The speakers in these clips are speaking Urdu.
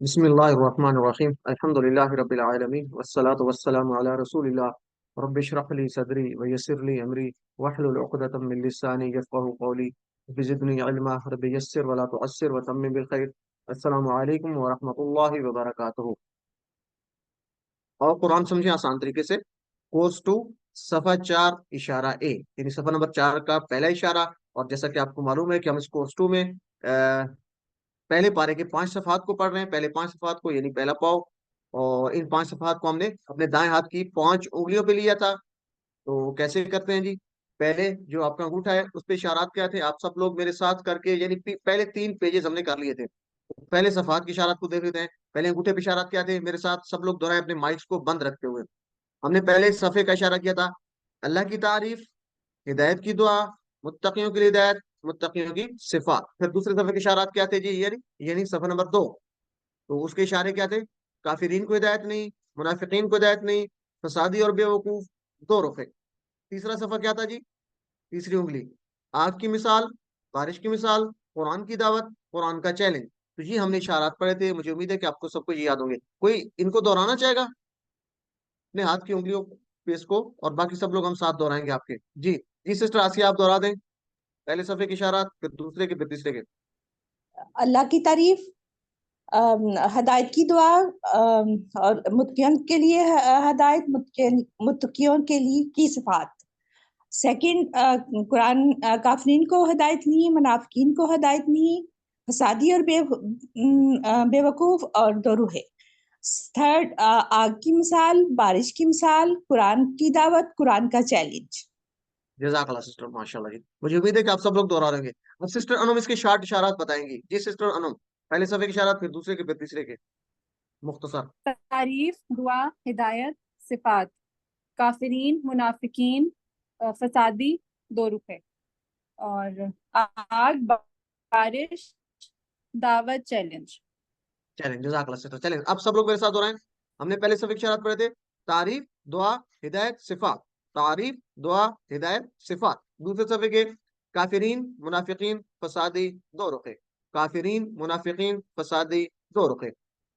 بسم الله الرحمن الرحيم الحمد لله رب العالمين والصلاة والسلام على رسول الله رب اشرح لي صدري ويسر لي أمري واحلل عقدة من لساني يفقه قولي بزدني علما رب يسر ولا تعسر وتمم بالخير السلام عليكم ورحمة الله وبركاته اور قرآن سمجھیں آسان طریقے سے کورس ٹو صفحہ 4 اشارہ اے یعنی صفحہ نمبر 4 کا پہلا اشارہ اور جیسا کہ آپ کو معلوم ہے کہ ہم اس کورس 2 میں پہلے پارے کے 5 صفحات کو پڑھ رہے ہیں پہلے 5 صفحات کو یعنی پہلا پاؤ اور ان 5 صفحات کو ہم نے اپنے دائیں ہاتھ کی 5 انگلیوں پہ لیا تھا تو کیسے کرتے ہیں جی پہلے جو آپ کا انگوٹھا ہے اس پہ اشارات کیا تھے آپ سب لوگ میرے ساتھ کر کے یعنی پہلے 3 پیجز ہم نے کر لیے تھے پہلے صفحات کی اشارات کو دیکھ لیتے ہیں پہلے انگوٹھے پہ اشارات کیا تھے میرے ساتھ سب لوگ دہرائیں اپنے مائکس کو بند رکھتے ہوئے ہم نے پہلے صفحے کا اشارہ کیا تھا اللہ کی تعریف ہدایت کی دعا متقیوں کی ہدایت متقیوں کی صفات پھر دوسرے صفحے کے اشارات کیا تھے جی یعنی صفحہ نمبر 2 تو اس کے اشارے کیا تھے کافرین کو ہدایت نہیں منافقین کو ہدایت نہیں فسادی اور بے وقوف دو رخے تیسرا صفحہ کیا تھا جی تیسری انگلی آگ کی مثال بارش کی مثال قرآن کی دعوت قرآن کا چیلنج تو یہ ہم نے اشارات پڑھے تھے مجھے امید ہے کہ آپ کو سب کو یہ یاد ہوں گے کوئی ان کو دہرانا چاہے گا اپنے ہاتھ کی انگلیوں پہ اس کو اور باقی سب لوگ ہم ساتھ دہرائیں گے آپ کے جی جی سسٹر آسیہ آپ دہرا دیں پہلے صفحے کے اشارات پھر دوسرے کے پھر تیسرے کے اللہ کی تعریف، ہدایت کی دعا، اور متقیوں کے لیے ہدایت، متقیوں کے لیے کی صفات۔ سیکنڈ، قرآن کافرین کو ہدایت نہیں، منافقین کو ہدایت نہیں، فسادی اور بے وقوف اور دو روحے۔ تھرڈ، آگ کی مثال، بارش کی مثال، قرآن کی دعوت، قرآن کا چیلنج۔ جزاک اللہ سسٹر ماشاء اللہ جی مجھے امید ہے کہ آپ سب لوگ دوہرا لیں گے اب سسٹر انم اس کے شارٹ اشارات بتائیں گی جی سسٹر انم پہلے صفحے کے اشارات پھر دوسرے کے پھر تیسرے کے مختصر تعریف، دعا، ہدایت، صفات، کافرین، منافقین، فسادی، دو روپے، اور آگ، بارش، دعوت، چیلنج۔ چیلنج جزاک اللہ سسٹر چیلنج اب سب لوگ میرے ساتھ دہرائیں ہم نے پہلے صفحے کے اشارات پڑھے تھے تعریف دعا ہدایت صفات تعریف دعا ہدایت صفات دوسرے صفحے کے کافرین منافقین فسادی دو رخے کافرین منافقین فسادی دو رخے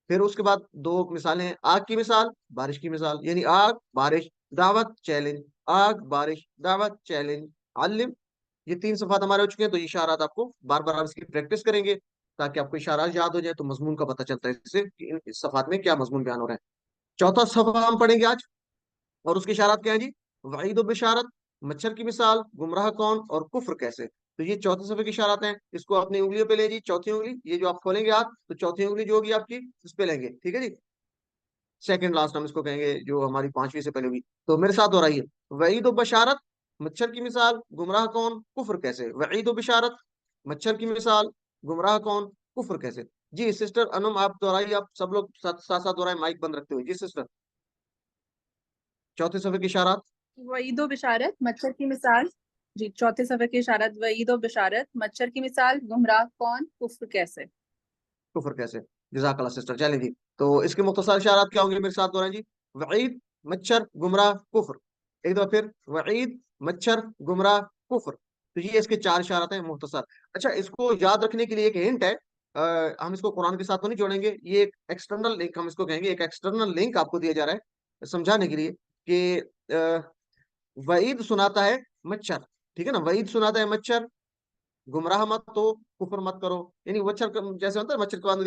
پھر اس کے بعد 2 مثالیں ہیں آگ کی مثال بارش کی مثال یعنی آگ بارش دعوت چیلنج آگ بارش دعوت چیلنج علم یہ 3 صفحات ہمارے ہو چکے ہیں تو یہ اشارات آپ کو بار بار اس کی پریکٹس کریں گے تاکہ آپ کو اشارات یاد ہو جائے تو مضمون کا پتہ چلتا ہے اس سے کہ ان صفحات میں کیا مضمون بیان ہو رہا ہے چوتھا صفحہ ہم پڑھیں گے آج اور اس کے اشارات کیا ہیں جی وعید و بشارت مچھر کی مثال گمراہ کون اور کفر کیسے تو یہ چوتھے صفحے کے اشارات ہیں اس کو اپنی انگلیوں پہ لیں جی چوتھی انگلی یہ جو آپ کھولیں گے آپ تو چوتھی انگلی جو ہوگی آپ کی اس پہ لیں گے ٹھیک ہے جی سیکنڈ لاسٹ ہم اس کو کہیں گے جو ہماری 5ویں سے پہلے ہوگی تو میرے ساتھ ہو رہی ہے وعید و بشارت مچھر کی مثال گمراہ کون کفر کیسے وعید و بشارت مچھر کی مثال گمراہ کون کفر کیسے جی سسٹر انم آپ دہرائیے آپ سب لوگ ساتھ ساتھ دہرائیں مائک بند رکھتے ہوئے جی سسٹر چوتھے صفحے کے اشارات وعید و بشارت مچھر کی مثال، جی چوتھے صفحے کی اشارت وعید و بشارت مچھر کی مثال گمراہ کون کفر کیسے۔ کفر کیسے جزاک اللہ سسٹر چلیں جی تو اس کے مختصر اشارات کیا ہوں گے میرے ساتھ دہرائیں جی وعید مچھر گمراہ کفر ایک دفعہ پھر وعید مچھر گمراہ کفر تو یہ اس کے 4 اشارات ہیں مختصر اچھا اس کو یاد رکھنے کے لیے ایک ہنٹ ہے ہم اس کو قرآن کے ساتھ تو نہیں جوڑیں گے یہ ایک ایکسٹرنل لنک ہم اس کو کہیں گے ایک ایکسٹرنل لنک آپ کو دیا جا رہا ہے سمجھانے کے لیے کہ وعید سناتا ہے مچھر ٹھیک ہے نا وعید سناتا ہے مچھر گمراہ مت تو کفر مت کرو یعنی مچھر جیسے ہوتا ہے مچھر کے بعد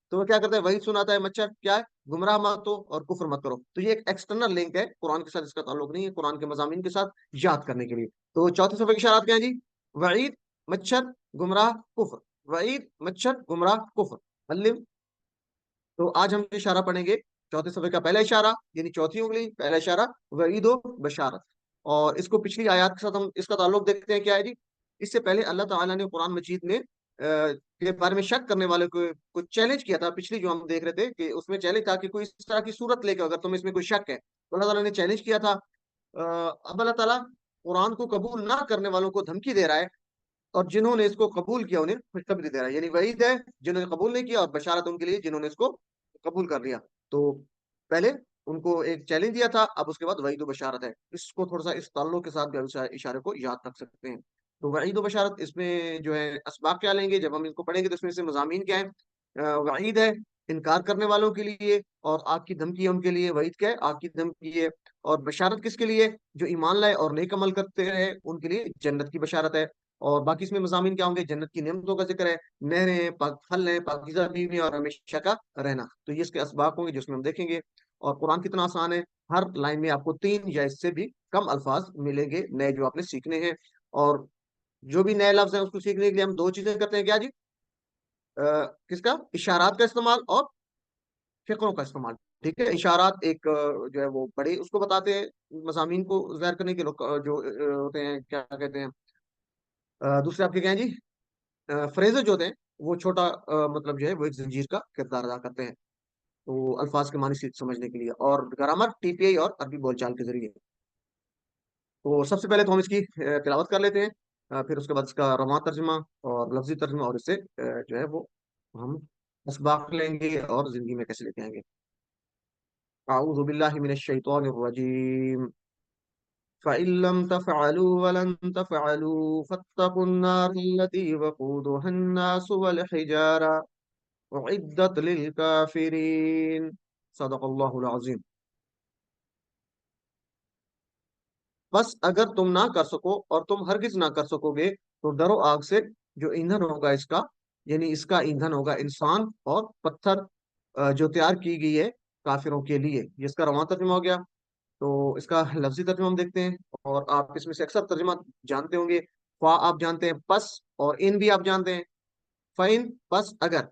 تو وہ کیا کرتا ہے وہی سناتا ہے مچھر کیا ہے گمراہ مت ہو اور کفر مت کرو تو یہ ایک ایکسٹرنل لنک ہے قرآن کے ساتھ اس کا تعلق نہیں ہے قرآن کے مضامین کے ساتھ یاد کرنے کے لیے تو چوتھے صفحے کی اشارات کیا ہیں جی وعید مچھر گمراہ کفر وعید مچھر گمراہ کفر علم تو آج ہم اشارہ پڑھیں گے چوتھے صفحے کا پہلا اشارہ یعنی چوتھی انگلی پہلا اشارہ وعید و بشارت اور اس کو پچھلی آیات کے ساتھ ہم اس کا تعلق دیکھتے ہیں کیا ہے جی اس سے پہلے اللہ تعالیٰ نے قرآن مجید میں کے بارے میں شک کرنے والے کو چیلنج کیا تھا پچھلی جو ہم دیکھ رہے تھے کہ اس میں چیلنج تھا کہ کوئی اس طرح کی صورت لے کے اگر تم اس میں کوئی شک ہے تو اللہ تعالیٰ نے چیلنج کیا تھا اب اللہ تعالیٰ قرآن کو قبول نہ کرنے والوں کو دھمکی دے رہا ہے اور جنہوں نے اس کو قبول کیا انہیں خوشخبری دے رہا ہے یعنی وعید ہے جنہوں نے قبول نہیں کیا اور بشارت ان کے لیے جنہوں نے اس کو قبول کر لیا تو پہلے ان کو ایک چیلنج دیا تھا اب اس کے بعد وعید و بشارت ہے اس کو تھوڑا سا اس تعلق کے ساتھ بھی اشارے کو یاد رکھ سکتے ہیں تو وعید و بشارت اس میں جو ہے اسباق کیا لیں گے جب ہم ان کو پڑھیں گے تو اس میں سے مضامین کیا ہیں وعید ہے انکار کرنے والوں کے لیے، اور آگ کی دھمکی ہے ان کے لیے. وعید کیا ہے؟ آگ کی دھمکی ہے. اور بشارت کس کے لیے؟ جو ایمان لائے اور نیک عمل کرتے رہے ان کے لیے جنت کی بشارت ہے. اور باقی اس میں مضامین کیا ہوں گے؟ جنت کی نعمتوں کا ذکر ہے، نہریں، پاک پھل ہیں، پاکیزہ بیوی اور ہمیشہ کا رہنا. تو یہ اس کے اسباق ہوں گے جس میں ہم دیکھیں گے. اور قرآن کتنا آسان ہے، ہر لائن میں آپ کو 3 یا اس سے بھی کم الفاظ ملیں گے نئے جو آپ نے سیکھنے ہیں. اور جو بھی نئے لفظ ہیں اس کو سیکھنے کے لیے ہم 2 چیزیں کرتے ہیں. کیا جی؟ کس کا؟ اشارات کا استعمال اور فقروں کا استعمال. ٹھیک ہے. اشارات ایک جو ہے وہ بڑے اس کو بتاتے ہیں مضامین کو ظاہر کرنے کے لوگ جو ہوتے ہیں، کیا کہتے ہیں، دوسرے آپ کے کیا ہیں جی؟ فریزز جو ہوتے ہیں وہ چھوٹا مطلب جو ہے وہ ایک زنجیر کا کردار ادا کرتے ہیں، تو الفاظ کے معنی سمجھنے کے لیے. اور گرامر ٹی پی آئی اور عربی بول چال کے ذریعے. تو سب سے پہلے تو ہم اس کی تلاوت کر لیتے ہیں، پھر اس کے بعد اس کا رواں ترجمہ اور لفظی ترجمہ، اور اس سے جو ہے وہ ہم اسباق لیں گے اور زندگی میں کیسے لے کے آئیں گے. اعوذ باللہ من الشیطان الرجیم. فَإِن لَّمْ تَفْعَلُوا وَلَن تَفْعَلُوا فَاتَّقُوا النَّارَ الَّتِي وَقُودُهَا النَّاسُ وَالْحِجَارَةُ أُعِدَّتْ لِلْكَافِرِينَ. صدق اللہ العظیم. بس اگر تم نہ کر سکو اور تم ہرگز نہ کر سکو گے تو ڈرو آگ سے جو ایندھن ہوگا اس کا، یعنی اس کا ایندھن ہوگا انسان اور پتھر جو تیار کی گئی ہے کافروں کے لیے. یہ اس کا رواں ترجمہ ہو گیا. تو اس کا لفظی ترجمہ ہم دیکھتے ہیں، اور آپ اس میں سے اکثر ترجمہ جانتے ہوں گے. فا آپ جانتے ہیں، پس، اور ان بھی آپ جانتے ہیں. فَإِن پس اگر.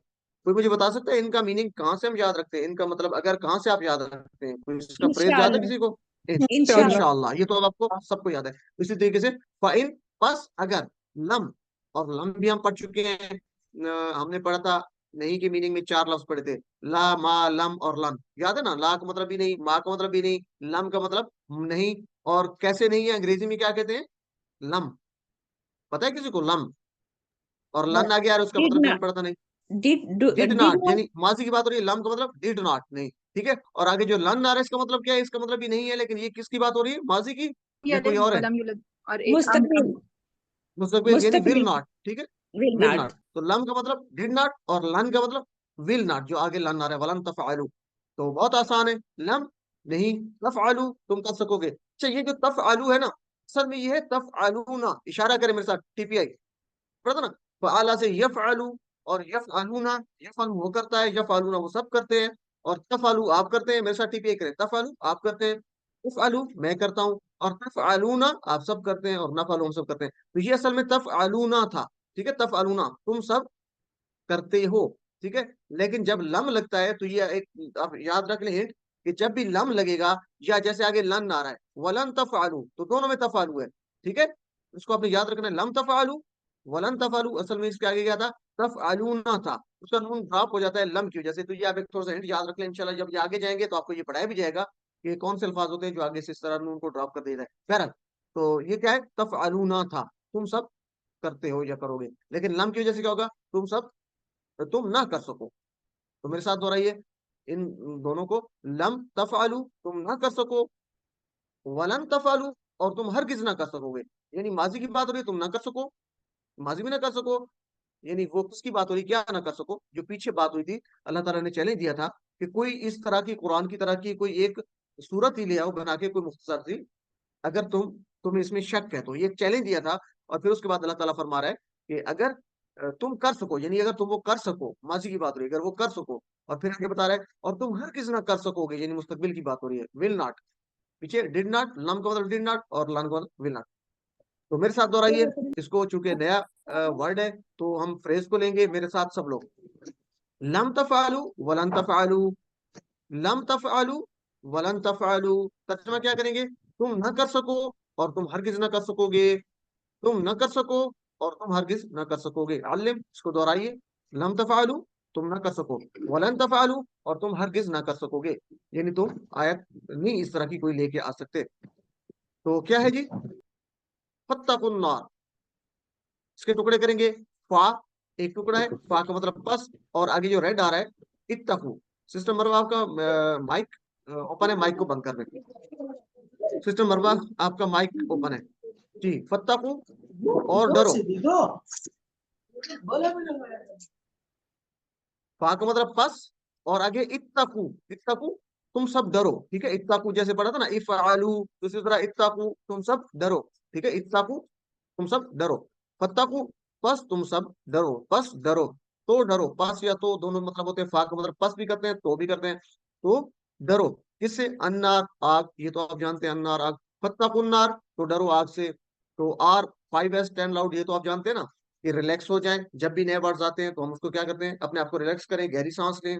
کوئی مجھے بتا سکتا ہے ان کا میننگ کہاں سے ہم یاد رکھتے ہیں؟ ان کا مطلب اگر کہاں سے آپ یاد رکھتے ہیں؟ کوئی اس کا فریز یاد ہے انشاءاللہ. کسی کو؟ انشاءاللہ. انشاءاللہ. یہ تو اب آپ کو سب کو یاد ہے. اسی طریقے سے فَإِن پس اگر. لم، اور لم بھی ہم پڑھ چکے ہیں. ہم نے پڑھا تھا نہیں کی میننگ میں 4 لفظ پڑھے تھے، لا، ما، لم اور لن. یاد ہے نا؟ لا کا مطلب بھی نہیں، ما کا مطلب بھی نہیں، لم کا مطلب نہیں. اور کیسے نہیں ہے؟ انگریزی میں کیا کہتے ہیں؟ لم. پتہ ہے کسی کو لم؟ اور لن آگے آ رہا ہے، اس کا Did مطلب بھی ہم not. نے پڑھا تھا نہیں. Did Did not, not. یعنی ماضی کی بات ہو رہی ہے. لم کا مطلب ڈیڈ ناٹ نہیں. ٹھیک ہے. اور آگے جو لن آ رہا ہے اس کا مطلب کیا ہے؟ اس کا مطلب بھی نہیں ہے. لیکن یہ کس کی بات ہو رہی ہے؟ ماضی کی یا کوئی اور ہے؟ ولم یولد اور ایک مستقبل. مستقبل، یعنی ول مستقبل. ناٹ. ٹھیک ہے. Will will not. ناٹ. تو لم کا مطلب ڈیڈ ناٹ اور لن کا مطلب ول ناٹ، جو آگے لن آ رہا ہے ولن تفعلوا. تو بہت آسان ہے. لم نہیں، تفعلوا تم کر سکو گے. اچھا، یہ جو تفعلوا ہے نا، اصل میں یہ ہے تفعلون. اشارہ کرے میرے ساتھ، ٹی پی آئی پڑھا تھا نا. فعلا سے یفعلوا، اور یفعلون، یفعل وہ کرتا ہے، یفعلون وہ سب کرتے ہیں، اور تفعلوا آپ کرتے ہیں. میرے ساتھ ٹی پی آئی کریں. تفعلوا آپ کرتے ہیں، تفعلوا میں کرتا ہوں، اور تفعلون آپ سب کرتے ہیں، اور نفعلوا ہم سب کرتے ہیں. تو یہ اصل میں تفعلون تھا. ٹھیک ہے. تفعلون تم سب کرتے ہو. ٹھیک ہے. لیکن جب لم لگتا ہے تو یہ ایک آپ یاد رکھ لیں کہ جب بھی لم لگے گا، یا جیسے آگے لن آ رہا ہے ولن تفعلوا، تو دونوں میں تفعلوا ہے. ٹھیک ہے. اس کو آپ نے یاد رکھنا ہے. لم تفعلوا ولن تفعلوا اصل میں اس کے آگے کیا تھا؟ تفعلون تھا. اس کا نون ڈراپ ہو جاتا ہے لم کی وجہ سے. تو یہ آپ ایک تھوڑا سا ہنٹ یاد رکھ لیں. انشاءاللہ جب یہ آگے جائیں گے تو آپ کو یہ پڑھایا بھی جائے گا کہ کون سے الفاظ ہوتے ہیں جو آگے سے اس طرح نون کو ڈراپ کر دے رہا ہے. بہرحال تو یہ کیا ہے؟ تفعلون تھا، تم سب کرتے ہو یا کرو گے. لیکن لم کی وجہ سے کیا ہوگا؟ تم نہ کر سکو. تو میرے ساتھ دہرائیے ان دونوں کو. لم تفعلوا تم نہ کر سکو، ولن تفعلوا اور تم ہرگز نہ کر سکو گے. یعنی ماضی کی بات ہو رہی ہے، تم نہ کر سکو، ماضی میں نہ کر سکو. یعنی وہ کس کی بات ہو رہی؟ کیا نہ کر سکو؟ جو پیچھے بات ہوئی تھی، اللہ تعالیٰ نے چیلنج دیا تھا کہ کوئی اس طرح کی قرآن کی طرح کی کوئی ایک صورت ہی لے آؤ بنا کے، کوئی مختصر سی، اگر تمہیں اس میں شک ہے تو. یہ چیلنج دیا تھا. اور پھر اس کے بعد اللہ تعالیٰ فرما رہا ہے کہ اگر تم کر سکو، یعنی اگر تم وہ کر سکو، ماضی کی بات ہو رہی ہے، اگر وہ کر سکو. اور پھر آگے بتا رہا ہے اور تم ہرگز نہ کر سکو گے، یعنی مستقبل کی بات ہو رہی ہے. ول ناٹ پیچھے ڈیڈ ناٹ، لم کا مطلب ڈیڈ ناٹ اور لن کا مطلب ول ناٹ. تو میرے ساتھ دوہرائیے اس کو، چونکہ نیا ورڈ ہے تو ہم فریز کو لیں گے میرے ساتھ سب لوگ. لم تفعلوا ولن تفعلوا، لم تفعلوا ولن تفعلوا. ترجمہ کیا کریں گے؟ تم نہ کر سکو اور تم ہرگز نہ کر سکو گے. تم نہ کر سکو اور تم ہرگز نہ کر سکو گے. علم اس کو دوہرائیے. لم تفعلوا تم نہ کر سکو، ولن تفعلوا اور تم ہرگز نہ کر سکو گے. یعنی تم آیت نہیں اس طرح کی کوئی لے کے آ سکتے. تو کیا ہے جی؟ فاتقوا النار. اس کے ٹکڑے کریں گے. فا ایک ٹکڑا ہے، فا کا مطلب پس، اور آگے جو ریڈ آ رہا ہے اتقوا. سسٹم مروا آپ کا مائک اوپن ہے، مائک کو بند کر دیں. سسٹم مروا آپ کا مائک اوپن ہے جی. فاتقوا اور ڈرو. فا کا مطلب پس، اور آگے اتقو، اتقو تم سب ڈرو، ٹھیک ہے، اتقو جیسے پڑھا تھا نا افعلوا، تو اسی طرح اتقو تم سب ڈرو، ٹھیک ہے، اتقو تم سب ڈرو، فتقو پس تم سب ڈرو، پس ڈرو، تو ڈرو، پس یا تو دونوں مطلب ہوتے ہیں، فا کا مطلب پس بھی کرتے ہیں تو بھی کرتے ہیں، تو ڈرو کس سے؟ انار آگ، یہ تو آپ جانتے ہیں انار آگ، فتقوا النار تو ڈرو آگ سے، تو آر 5S 10 لاؤڈ یہ تو آپ جانتے ہیں نا، کہ ریلیکس ہو جائیں، جب بھی نئے ورڈز آتے ہیں تو ہم اس کو کیا کرتے ہیں، اپنے آپ کو ریلیکس کریں، گہری سانس لیں،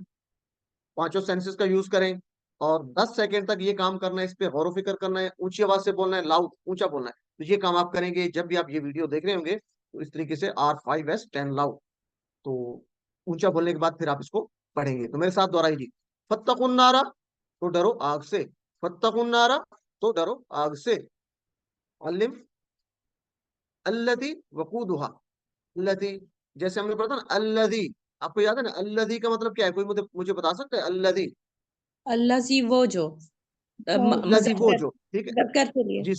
پانچوں سینسز کا یوز کریں، اور 10 سیکنڈ تک یہ کام کرنا ہے، اس پہ غور و فکر کرنا ہے، اونچی آواز سے بولنا ہے، لاؤڈ اونچا بولنا ہے، تو یہ کام آپ کریں گے جب بھی آپ یہ ویڈیو دیکھ رہے ہوں گے، تو اس طریقے سے R5S 10 لاؤڈ، تو اونچا بولنے کے بعد پھر آپ اس کو پڑھیں گے، تو میرے ساتھ دوہرائیے جی، فتقوا النار تو ڈرو آگ سے، فتقوا النار تو ڈرو آگ سے، علم الذی وقودھا، الذی جیسے ہم نے پڑھا تھا نا الذی، آپ کو یاد ہے نا الذی کا مطلب کیا ہے، کوئی مجھے بتا سکتا ہے الذی؟ اللہ سی وہ جو الذی وہ جو، ٹھیک ہے مذکر کے لیے جی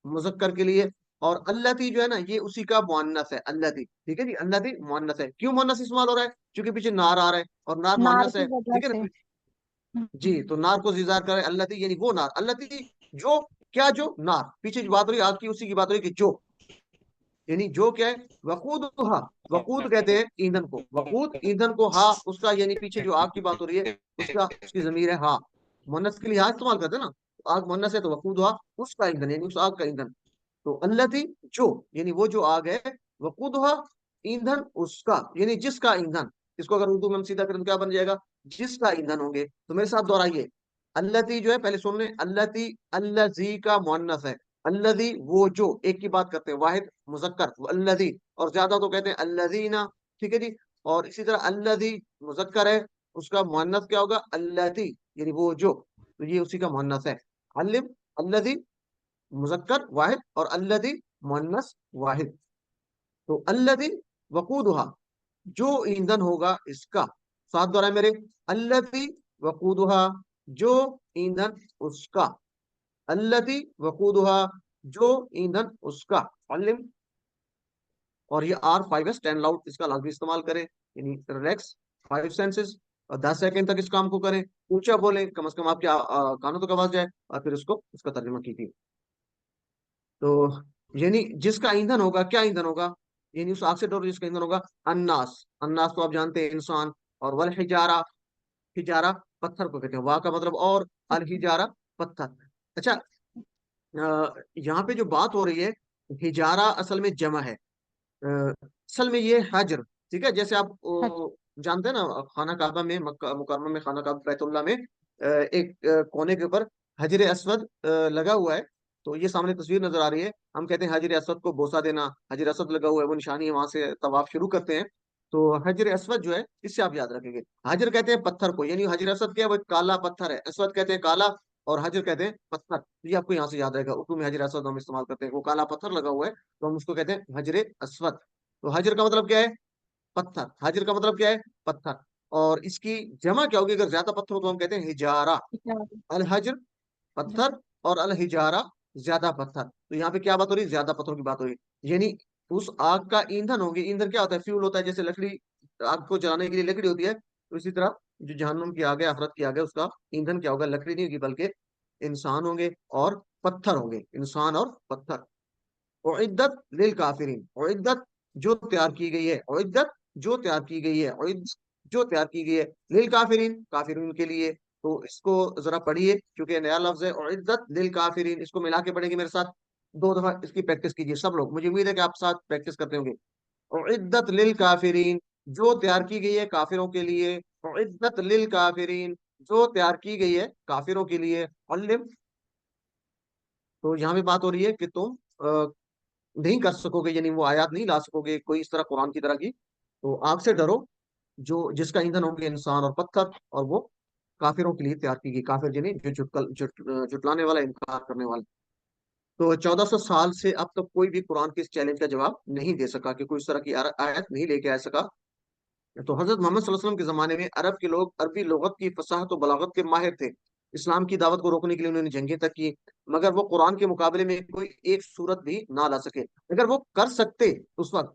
مذکر کے لیے، اور الذی جو ہے نا یہ اسی کا مؤنث ہے، الذی، ٹھیک ہے جی، الذی مؤنث ہے، کیوں مؤنث استعمال ہو رہا ہے؟ کیونکہ پیچھے نار آ رہا ہے اور نار نار مؤنث کی ہے، وجہ ٹھیک ہے سے نا جی، تو نار کو زیزار کرے الذی، یعنی وہ نار، الذی جو، کیا جو؟ نار، پیچھے جو بات ہو رہی ہے آگ کی اسی کی بات ہو رہی ہے کہ جو، یعنی جو کیا ہے؟ وقودھا، وقود کہتے ہیں ایندھن کو، وقود ایندھن کو، ہا اس کا، یعنی پیچھے جو آگ کی بات ہو رہی ہے اس کی ضمیر ہے ہا، مؤنث کے لیے ہا استعمال کرتے ہیں نا، آگ مؤنث ہے تو وقودھا اس کا ایندھن، یعنی اس آگ کا ایندھن، تو الذی جو، یعنی وہ جو آگ ہے، وقودھا ایندھن اس کا، یعنی جس کا ایندھن، اس کو اگر اردو میں ہم سیدھا کریں تو کیا بن جائے گا؟ جس کا ایندھن ہوں گے، تو میرے ساتھ دہرائیے، الذی جو ہے پہلے سن لیں، الذی، الذی کا مؤنث ہے، الذی وہ جو، ایک کی بات کرتے ہیں، واحد مذکر الذی، اور زیادہ تو کہتے ہیں الذین، ٹھیک ہے جی، اور اسی طرح الذی مذکر ہے، اس کا مؤنث کیا ہوگا؟ اللاتی، یعنی وہ جو، تو یہ اسی کا مؤنث ہے، علم الذی مذکر واحد اور الذی مؤنث واحد، تو الذی وقودھا جو ایندھن ہوگا اس کا، ساتھ دوہرائے میرے، الذی وقودھا جو ایندھن اس کا، الذی وقودھا جو ایندھن اس کا، علم، اور یہ R5S 10 لاؤڈ اس کا لازمی استعمال کریں، یعنی ریلیکس 5 سینسز، اور 10 سیکنڈ تک اس کام کو کریں، اونچا بولیں، کم از کم آپ کے کانوں تک آواز جائے، اور پھر اس کو اس کا ترجمہ کیجیے، تو یعنی جس کا ایندھن ہوگا، کیا ایندھن ہوگا؟ یعنی اس آگ سے ڈرو جس کا ایندھن ہوگا، الناس، الناس تو آپ جانتے ہیں انسان، اور والحجارہ، حجارہ پتھر کو کہتے ہیں، واہ کا مطلب اور، الحجارہ پتھر، اچھا یہاں پہ جو بات ہو رہی ہے حجارہ اصل میں جمع ہے، اصل میں یہ حجر، ٹھیک ہے، جیسے آپ جانتے ہیں نا خانہ کعبہ میں، مکہ مکرمہ میں، خانہ کعبہ بیت اللہ میں ایک کونے کے اوپر حجر اسود لگا ہوا ہے، تو یہ سامنے تصویر نظر آ رہی ہے، ہم کہتے ہیں حجر اسود کو بوسہ دینا، حجر اسود لگا ہوا ہے وہ نشانی ہے، وہاں سے طواف شروع کرتے ہیں، تو حجر اسود جو ہے اس سے آپ یاد رکھیں گے، حجر کہتے ہیں پتھر کو، یعنی حجر اسود کیا ہے؟ وہ کالا پتھر ہے، اسود کہتے ہیں کالا، اور حجر کہتے ہیں پتھر، یہ آپ کو یہاں سے یاد رہے گا، اردو میں حجر اسود ہم استعمال کرتے ہیں، وہ کالا پتھر لگا ہوا ہے تو ہم اس کو کہتے ہیں حجر اسود، تو حجر کا مطلب کیا ہے؟ پتھر، حجر کا مطلب کیا ہے؟ پتھر، اور اس کی جمع کیا ہوگی اگر زیادہ پتھر ہو تو ہم کہتے ہیں حجارہ، الحجر پتھر، اور الحجارہ زیادہ پتھر، تو یہاں پہ کیا بات ہو رہی ہے؟ زیادہ پتھروں کی بات ہو رہی ہے، یعنی اس آگ کا ایندھن ہوگی، ایندھن کیا ہوتا ہے؟ فیول ہوتا ہے، جیسے لکڑی، آگ کو جلانے کے لیے لکڑی ہوتی ہے، تو اسی طرح جو جہنم کی آگ ہے، آخرت کی آگ ہے، اس کا ایندھن کیا ہوگا؟ لکڑی نہیں ہوگی بلکہ انسان ہوں گے اور پتھر ہوں گے، انسان اور پتھر، اعدت للکافرین، اعدت جو تیار کی گئی ہے، اعدت جو تیار کی گئی ہے، اعدت جو تیار کی گئی ہے، للکافرین کافرین کے لیے، تو اس کو ذرا پڑھیے کیونکہ نیا لفظ ہے، اعدت للکافرین، اس کو ملا کے پڑھیں گے میرے ساتھ، 2 دفعہ اس کی پریکٹس کیجیے سب لوگ، مجھے امید ہے کہ آپ ساتھ پریکٹس کرتے ہوں گے، اعدت للکافرین جو تیار کی گئی ہے کافروں کے لیے، اعدت للکافرین جو تیار کی گئی ہے کافروں کے لیے، علم، تو یہاں بھی بات ہو رہی ہے کہ تم نہیں کر سکو گے، یعنی وہ آیات نہیں لا سکو گے کوئی اس طرح قرآن کی طرح کی، تو آگ سے ڈرو جو جس کا ایندھن ہوں گے انسان اور پتھر، اور وہ کافروں کے لیے تیار کی گئی، کافر یعنی جو جھٹلانے والا، انکار کرنے والا، تو 1400 سال سے اب تک کوئی بھی قرآن کے اس چیلنج کا جواب نہیں دے سکا کہ کوئی اس طرح کی آیت نہیں لے کے آ سکا، تو حضرت محمد صلی اللہ علیہ وسلم کے زمانے میں عرب کے لوگ عربی لغت کی فصاحت و بلاغت کے ماہر تھے، اسلام کی دعوت کو روکنے کے لیے انہوں نے جنگیں تک کی، مگر وہ قرآن کے مقابلے میں کوئی ایک صورت بھی نہ لا سکے، اگر وہ کر سکتے اس وقت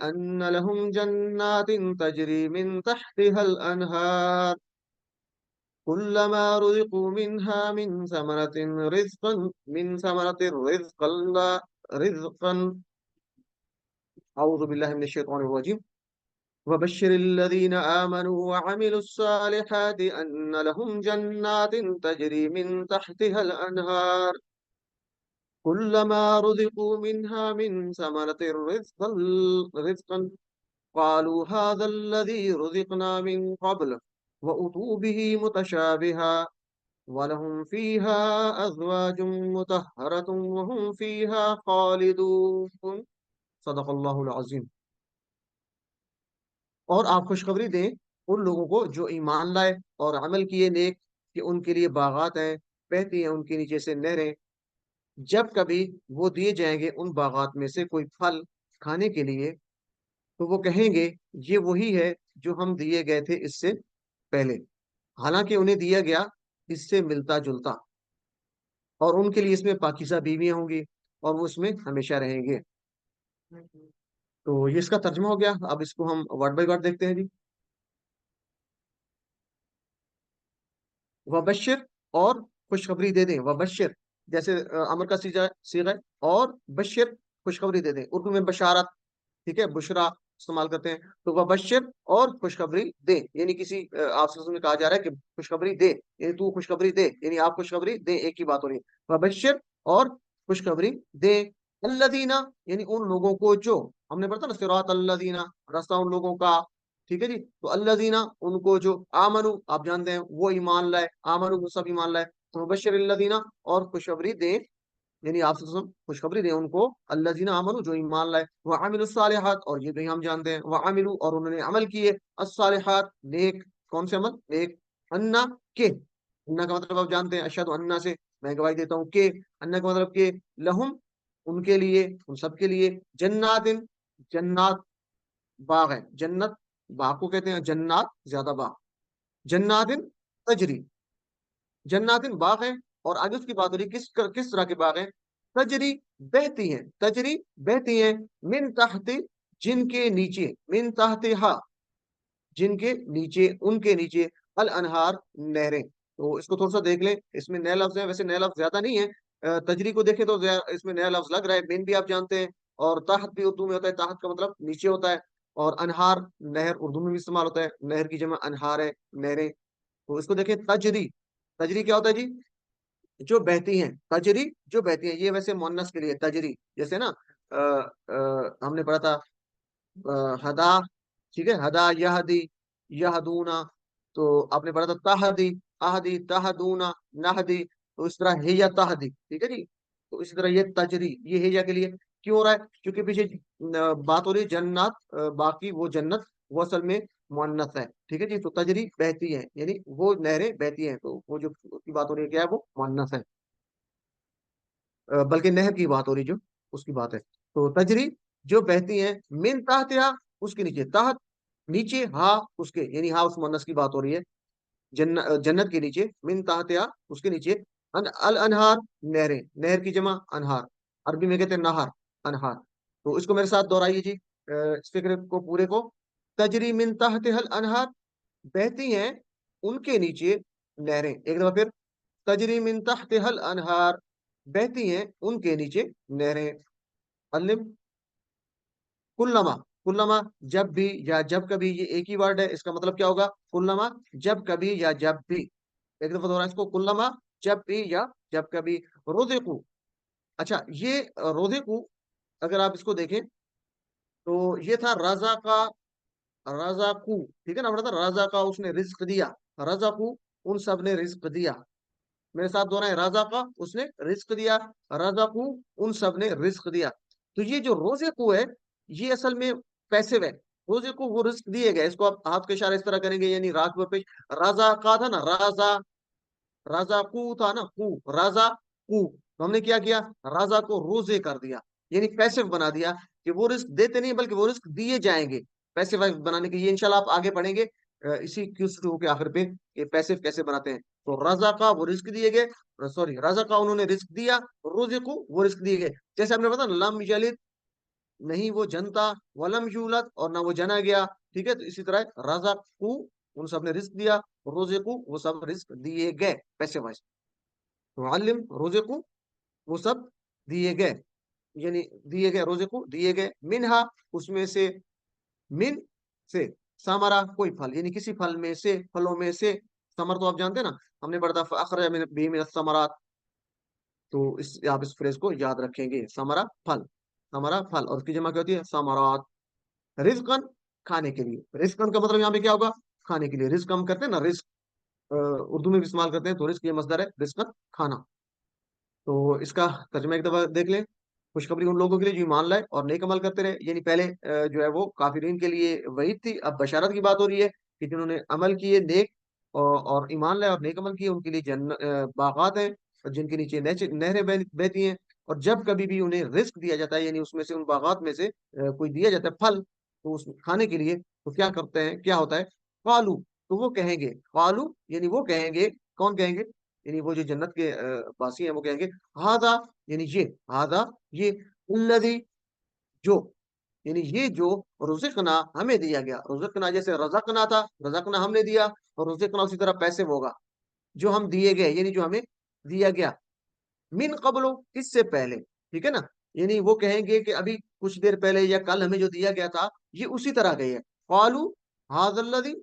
أن لهم جنات تجري من تحتها الأنهار كلما رزقوا منها من ثمرة رزقا من ثمرة رزقا رزقا أعوذ بالله من الشيطان الرجيم. وبشر الذين آمنوا وعملوا الصالحات أن لهم جنات تجري من تحتها الأنهار كلما رزقوا منها من ثمرة رزقا قالوا هذا الذي رزقنا من قبل وأتوا به متشابها ولهم فيها أزواج مطهرة وهم فيها خالدون صدق الله العظيم. اور آپ خوشخبری دیں ان لوگوں کو جو ایمان لائے اور عمل کیے نیک، کہ ان کے لیے باغات ہیں، بہتی ہیں ان کے نیچے سے نہریں، جب کبھی وہ دیے جائیں گے ان باغات میں سے کوئی پھل کھانے کے لیے، تو وہ کہیں گے یہ وہی ہے جو ہم دیے گئے تھے اس سے پہلے، حالانکہ انہیں دیا گیا اس سے ملتا جلتا، اور ان کے لیے اس میں پاکیزہ بیویاں ہوں گی اور وہ اس میں ہمیشہ رہیں گے۔ تو یہ اس کا ترجمہ ہو گیا۔ اب اس کو ہم ورڈ بائی ورڈ دیکھتے ہیں جی۔ وبشر، اور خوشخبری دے دیں، وبشر جیسے امر کا صیغہ ہے، اور بشر خوشخبری دے دیں، اردو میں بشارت، ٹھیک ہے، بشرا استعمال کرتے ہیں۔ تو وبشر، اور خوشخبری دیں، یعنی کسی آپ سے کہا جا رہا ہے کہ خوشخبری دے، یعنی تو خوشخبری دے، یعنی آپ خوشخبری دیں، ایک ہی بات ہو رہی ہے۔ وبشر، اور خوشخبری دیں، الذین، یعنی ان لوگوں کو جو ہم نے پڑھا نا، صراط الذین، راستہ ان لوگوں کا، ٹھیک ہے جی۔ تو الذین، ان کو جو آمنو، آپ جانتے ہیں وہ ایمان لائے، آمنو وہ سب ایمان لائے، مبشر الذین، اور خوشخبری دیں، یعنی آپ سے خوشخبری دیں ان کو، الذین آمنو جو ایمان لائے، وعملوا الصالحات، اور یہ بھی ہم جانتے ہیں، وعملوا اور انہوں نے عمل کیے، الصالحات نیک، کون سے عمل نیک، انا کے، انا کا مطلب آپ جانتے ہیں، اشہد انا سے میں گواہی دیتا ہوں کہ، انا کا مطلب کہ لہم ان کے لیے، ان سب کے لیے، جنات، جنات باغ ہے، جنت باغ کو کہتے ہیں، جنات زیادہ باغ، جنات تجری، جنات باغ ہے، اور آگے اس کی بات ہو رہی کس طرح کے باغ ہیں، تجری بہتی ہیں، تجری بہتی ہیں، من تحت جن کے نیچے، من تحتہا جن کے نیچے، ان کے نیچے، الانہار نہریں۔ تو اس کو تھوڑا سا دیکھ لیں، اس میں نئے لفظ ہیں، ویسے نئے لفظ زیادہ نہیں ہے، تجری کو دیکھیں تو اس میں نیا لفظ لگ رہا ہے، من بھی آپ جانتے ہیں، اور تحت بھی اردو میں ہوتا ہے، تحت کا مطلب نیچے ہوتا ہے، اور انہار نہر اردو میں بھی استعمال ہوتا ہے، نہر کی جمع انہار ہے، نہریں۔ تو اس کو دیکھیں، تجری، تجری کیا ہوتا ہے جی، جو بہتی ہیں، تجری جو بہتی ہیں، یہ ویسے مؤنث کے لیے تجری، جیسے نا ہم نے پڑھا تھا ہدا، ٹھیک ہے، ہدا یہدی یہدونا، تو آپ نے پڑھا تھا تہدی اہدی تہدونا نہدی، تو اس طرح ہیا تہدی، ٹھیک ہے جی. تو اسی طرح یہ تجری، یہ ہیا کے لیے کیوں ہو رہا ہے؟ کیونکہ پیچھے بات ہو رہی ہے جنات، باقی وہ جنت وہ اصل میں مؤنث ہے، ٹھیک ہے جی. تو تجری بہتی ہے، یعنی وہ نہریں بہتی ہیں، تو وہ جو اس کی بات ہو رہی ہے کیا ہے؟ وہ مؤنث ہے، بلکہ نہر کی بات ہو رہی جو اس کی بات ہے. تو تجری جو بہتی ہیں، من تحتہا اس کے نیچے، تحت نیچے، ہا اس کے، یعنی ہا اس مؤنث کی بات ہو رہی ہے، جنت کے نیچے، من تحتہا اس کے نیچے، الانہار نہریں، نہر کی جمع انہار، عربی میں کہتے ہیں نہر، انہار. تو اس کو میرے ساتھ دہرائیے جی، اس فکر کو پورے کو. تجری من تحتہا الانہار، بہتی ہیں ان کے نیچے نہریں. ایک دفعہ پھر، تجری من تحتہا الانہار، بہتی ہیں ان کے نیچے نہریں. علم کلما، کلما جب بھی یا جب کبھی، یہ ایک ہی ورڈ ہے، اس کا مطلب کیا ہوگا؟ کلما جب کبھی یا جب بھی. ایک دفعہ دوہرا اس کو، کلما جب بھی یا جب کبھی. رزقو، اچھا یہ رزقو اگر آپ اس کو دیکھیں تو یہ تھا رضا کا، رزقو، ٹھیک ہے نا، تھا رضا کا اس نے رزق دیا، رزقو ان سب نے رزق دیا. میرے ساتھ دونوں رضا کا اس نے رزق دیا، رزقو ان سب نے رزق دیا. تو یہ جو روزے کو ہے، یہ اصل میں پیسو ہے. روزے کو وہ رزق دیے گئے، اس کو آپ ہاتھ کے اشارے اس طرح کریں گے، یعنی رات پر پیش رضا کا تھا نا، رضا، رضا کو تھا نا، کو رضا کو، تو ہم نے کیا کیا؟ رضا کو روزے کر دیا، یعنی پیسو بنا دیا، کہ وہ رزق دیتے نہیں بلکہ وہ رزق دیے جائیں گے. پیسو بنانے کے یہ انشاءاللہ آپ آگے پڑھیں گے اسی کیو کے آخر پہ، یہ پیسو کیسے بناتے ہیں. تو رضا کا وہ رزق دیے گئے، سوری رضا کا انہوں نے رزق دیا، روزے کو وہ رزق دیے گئے. جیسے ہم نے بتا لم یلد، نہیں وہ جنتا، ولم یولد اور نہ وہ جنا گیا، ٹھیک ہے. تو اسی طرح رضا کو ان سب نے رزق دیا، روزے کو وہ سب رزق دیے گئے پیسے وائز. معلم روزے کو وہ سب دیے گئے، یعنی دیے گئے، روزے کو دیے گئے. منہا اس میں سے، من سے، سامرا کوئی پھل، یعنی کسی پھل میں سے، پھلوں میں سے. ثمر تو آپ جانتے ہیں نا، ہم نے پڑھا فاخرج به من الثمرات، تو آپ اس فریز کو یاد رکھیں گے، ثمرہ پھل، ثمرہ پھل، اور اس کی جمع کیا ہوتی ہے؟ ثمرات. رزقن کھانے کے لیے، رزقن کا مطلب یہاں پہ کیا ہوگا؟ کھانے کے لیے. رزق ہم کرتے ہیں نا، رزق اردو میں بھی استعمال کرتے ہیں، تو رزق یہ مصدر ہے، رزقن کھانا. تو اس کا ترجمہ ایک دفعہ دیکھ لیں. خوشخبری ان لوگوں کے لیے جو ایمان لائے اور نیک عمل کرتے رہے، یعنی پہلے جو ہے وہ کافرین کے لیے وعید تھی، اب بشارت کی بات ہو رہی ہے کہ جنہوں نے عمل کیے نیک اور ایمان لائے اور نیک عمل کیے، ان کے لیے باغات ہیں جن کے نیچے نہریں بہتی ہیں. اور جب کبھی بھی انہیں رزق دیا جاتا ہے، یعنی اس میں سے، ان باغات میں سے کوئی دیا جاتا ہے پھل، تو اس کھانے کے لیے، تو کیا کرتے ہیں، کیا ہوتا ہے؟ قالو، تو وہ کہیں گے، قالو یعنی وہ کہیں گے، کون کہیں گے؟ یعنی وہ جو جنت کے باسی ہیں وہ کہیں گے، ہاذا یعنی یہ، ہاذا یہ، الذی جو، یعنی یہ جو، رزقنا ہمیں دیا گیا. رزقنا جیسے رزقنا تھا، رزقنا ہم نے دیا، اور رزقنا اسی طرح پیسے ہوگا، جو ہم دیے گئے، یعنی جو ہمیں دیا گیا. من قبل اس سے پہلے، ٹھیک ہے نا، یعنی وہ کہیں گے کہ ابھی کچھ دیر پہلے یا کل ہمیں جو دیا گیا تھا، یہ اسی طرح گئی ہے. قالو ھذا الذی،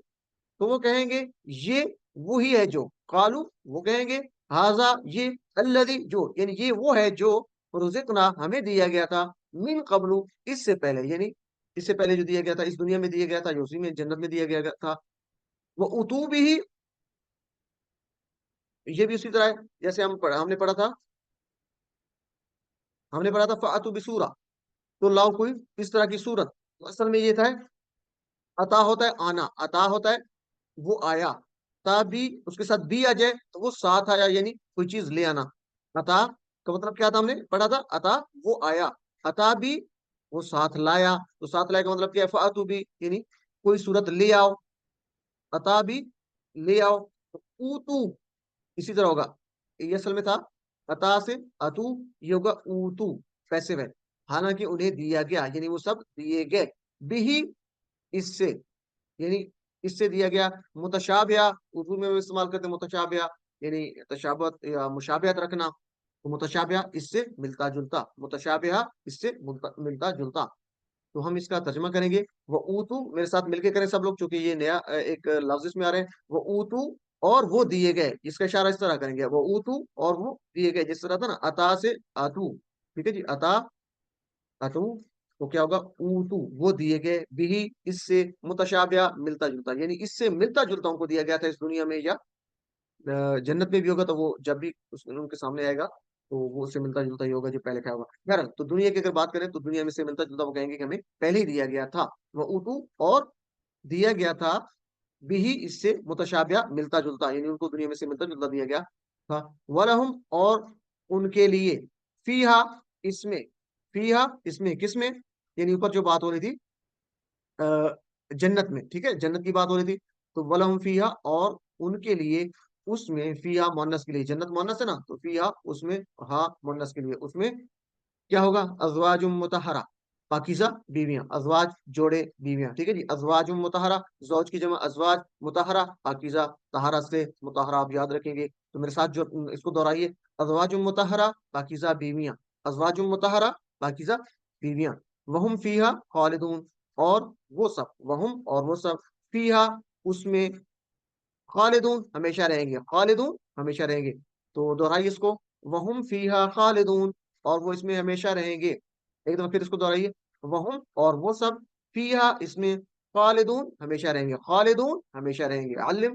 تو وہ کہیں گے یہ وہی ہے جو، قالو وہ کہیں گے، ھذا یہ، الذی جو، یعنی یہ وہ ہے جو، رزقنا ہمیں دیا گیا تھا، من قبل اس سے پہلے، یعنی اس سے پہلے جو دیا گیا تھا، اس دنیا میں دیا گیا تھا، جو اسی میں جنت میں دیا گیا تھا. وہ اتو بھی، یہ بھی اسی طرح ہے جیسے ہم نے پڑھا تھا، فاتو بسورہ، تو لاؤ کوئی اس طرح کی صورت. تو اصل میں یہ تھا، عطا ہوتا ہے آنا، عطا ہوتا ہے وہ آیا، تا بھی اس کے ساتھ بھی آ جائے تو وہ ساتھ آیا، یعنی کوئی چیز لے آنا. عطا کا مطلب کیا تھا؟ ہم نے پڑھا تھا عطا وہ آیا، عطا بھی وہ ساتھ لایا. تو ساتھ لائے کا مطلب کیا ہے؟ فاتو بھی یعنی کوئی صورت لے آؤ، عطا بھی لے آؤ. اوتو اسی طرح ہوگا، یہ اصل میں تھا عطا سے اتو، یہ ہوگا اوتو پیسے میں، حالانکہ انہیں دیا گیا، یعنی وہ سب دیے گئے. بھی اس سے، یعنی اس سے دیا گیا. متشابہ اردو میں استعمال کرتے ہیں، متشابہ یعنی تشابہت یا مشابہت رکھنا. تو متشابہ اس سے ملتا جلتا، متشابہ اس سے ملتا جلتا. تو ہم اس کا ترجمہ کریں گے. وہ اوتو، میرے ساتھ مل کے کریں سب لوگ، چونکہ یہ نیا ایک لفظ اس میں آ رہے ہیں. وہ اوتو اور وہ دیے گئے، اس کا اشارہ اس طرح کریں گے، وہ اوتو اور وہ دیے گئے، جس طرح تھا نا عطا سے آتو، ٹھیک ہے جی، عطا اتو، تو کیا ہوگا اوتو، وہ دیے گئے، بھی اس سے متشابہ ملتا جلتا، یعنی اس سے ملتا جلتا ان کو دیا گیا تھا اس دنیا میں، یا جنت میں بھی ہوگا تو وہ جب بھی ان کے سامنے آئے گا تو وہ اس سے ملتا جلتا ہی ہوگا جو پہلے کھایا ہوگا. بہرحال تو دنیا کی اگر بات کریں تو دنیا میں سے ملتا جلتا وہ کہیں گے کہ ہمیں پہلے ہی دیا گیا تھا، وہ اوتو اور دیا گیا تھا، بھی اس سے متشابہ ملتا جلتا، یعنی ان کو دنیا میں سے ملتا جلتا دیا گیا تھا. وَلَهُمْ اور ان کے لیے، فیہا اس میں، فیہا اس میں کس میں، یعنی اوپر جو بات ہو رہی تھی جنت میں، ٹھیک ہے، جنت کی بات ہو رہی تھی، تو وَلَهُمْ فیہا اور ان کے لیے اس میں، فیہا مؤنث کے لیے، جنت مؤنث ہے نا، تو فیہا اس میں، ہاں مؤنث کے لیے، اس میں کیا ہوگا، ازواج مطہرہ، پاکیزہ بیویاں، ازواج جوڑے بیویاں، ٹھیک ہے جی، ازواج مطہرہ، زوج کی جمع ازواج، مطہرہ پاکیزہ، طہارہ سے مطہرہ آپ یاد رکھیں گے تو میرے ساتھ جو اس کو دہرائیے، ازواج مطہرہ پاکیزہ بیویاں، ازواج مطہرہ پاکیزہ بیویاں، وہم فیہا خالدون اور وہ سب، وہم اور وہ سب، فیہا اس میں، خالدون ہمیشہ رہیں گے، خالدون ہمیشہ رہیں گے، تو دہرائیے اس کو، وہم فیہا خالدون اور وہ اس میں ہمیشہ رہیں گے، ایک دفعہ پھر اس کو دہرائیے، وہم اور وہ سب، فیہا اس میں، خالدون ہمیشہ رہیں گے، خالدون ہمیشہ رہیں گے. علم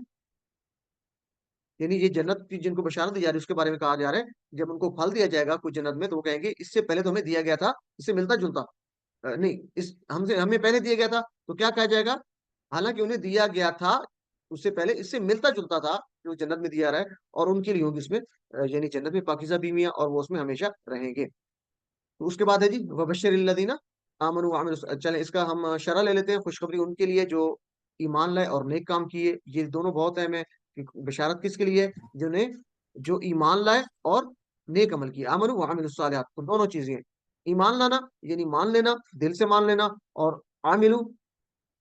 یعنی یہ جنت کی جن کو بشارت دی جا رہی ہے اس کے بارے میں کہا جا رہا ہے، جب ان کو پھل دیا جائے گا کچھ جنت میں تو وہ کہیں گے اس سے پہلے تو ہمیں دیا گیا تھا، اس سے ملتا جلتا، نہیں اس ہمیں پہلے دیا گیا تھا، تو کیا کہا جائے گا، حالانکہ انہیں دیا گیا تھا اس سے پہلے، اس سے ملتا جلتا تھا جو جنت میں دیا رہا ہے، اور ان کے لیے ہوگی اس میں، یعنی جنت میں پاکیزہ بیویاں اور وہ اس میں ہمیشہ رہیں گے. تو اس کے بعد ہے جی وبشر الذین آمنوا وعملوا، چلیں اس کا ہم شرح لے لیتے ہیں. خوشخبری ان کے لیے جو ایمان لائے اور نیک کام کیے، یہ دونوں بہت اہم ہے. بشارت کس کے لیے، جو ایمان لائے اور نیک عمل کیے، آمنوا وعملوا الصالحات، تو دونوں چیزیں، ایمان لانا یعنی مان لینا، دل سے مان لینا، اور عاملو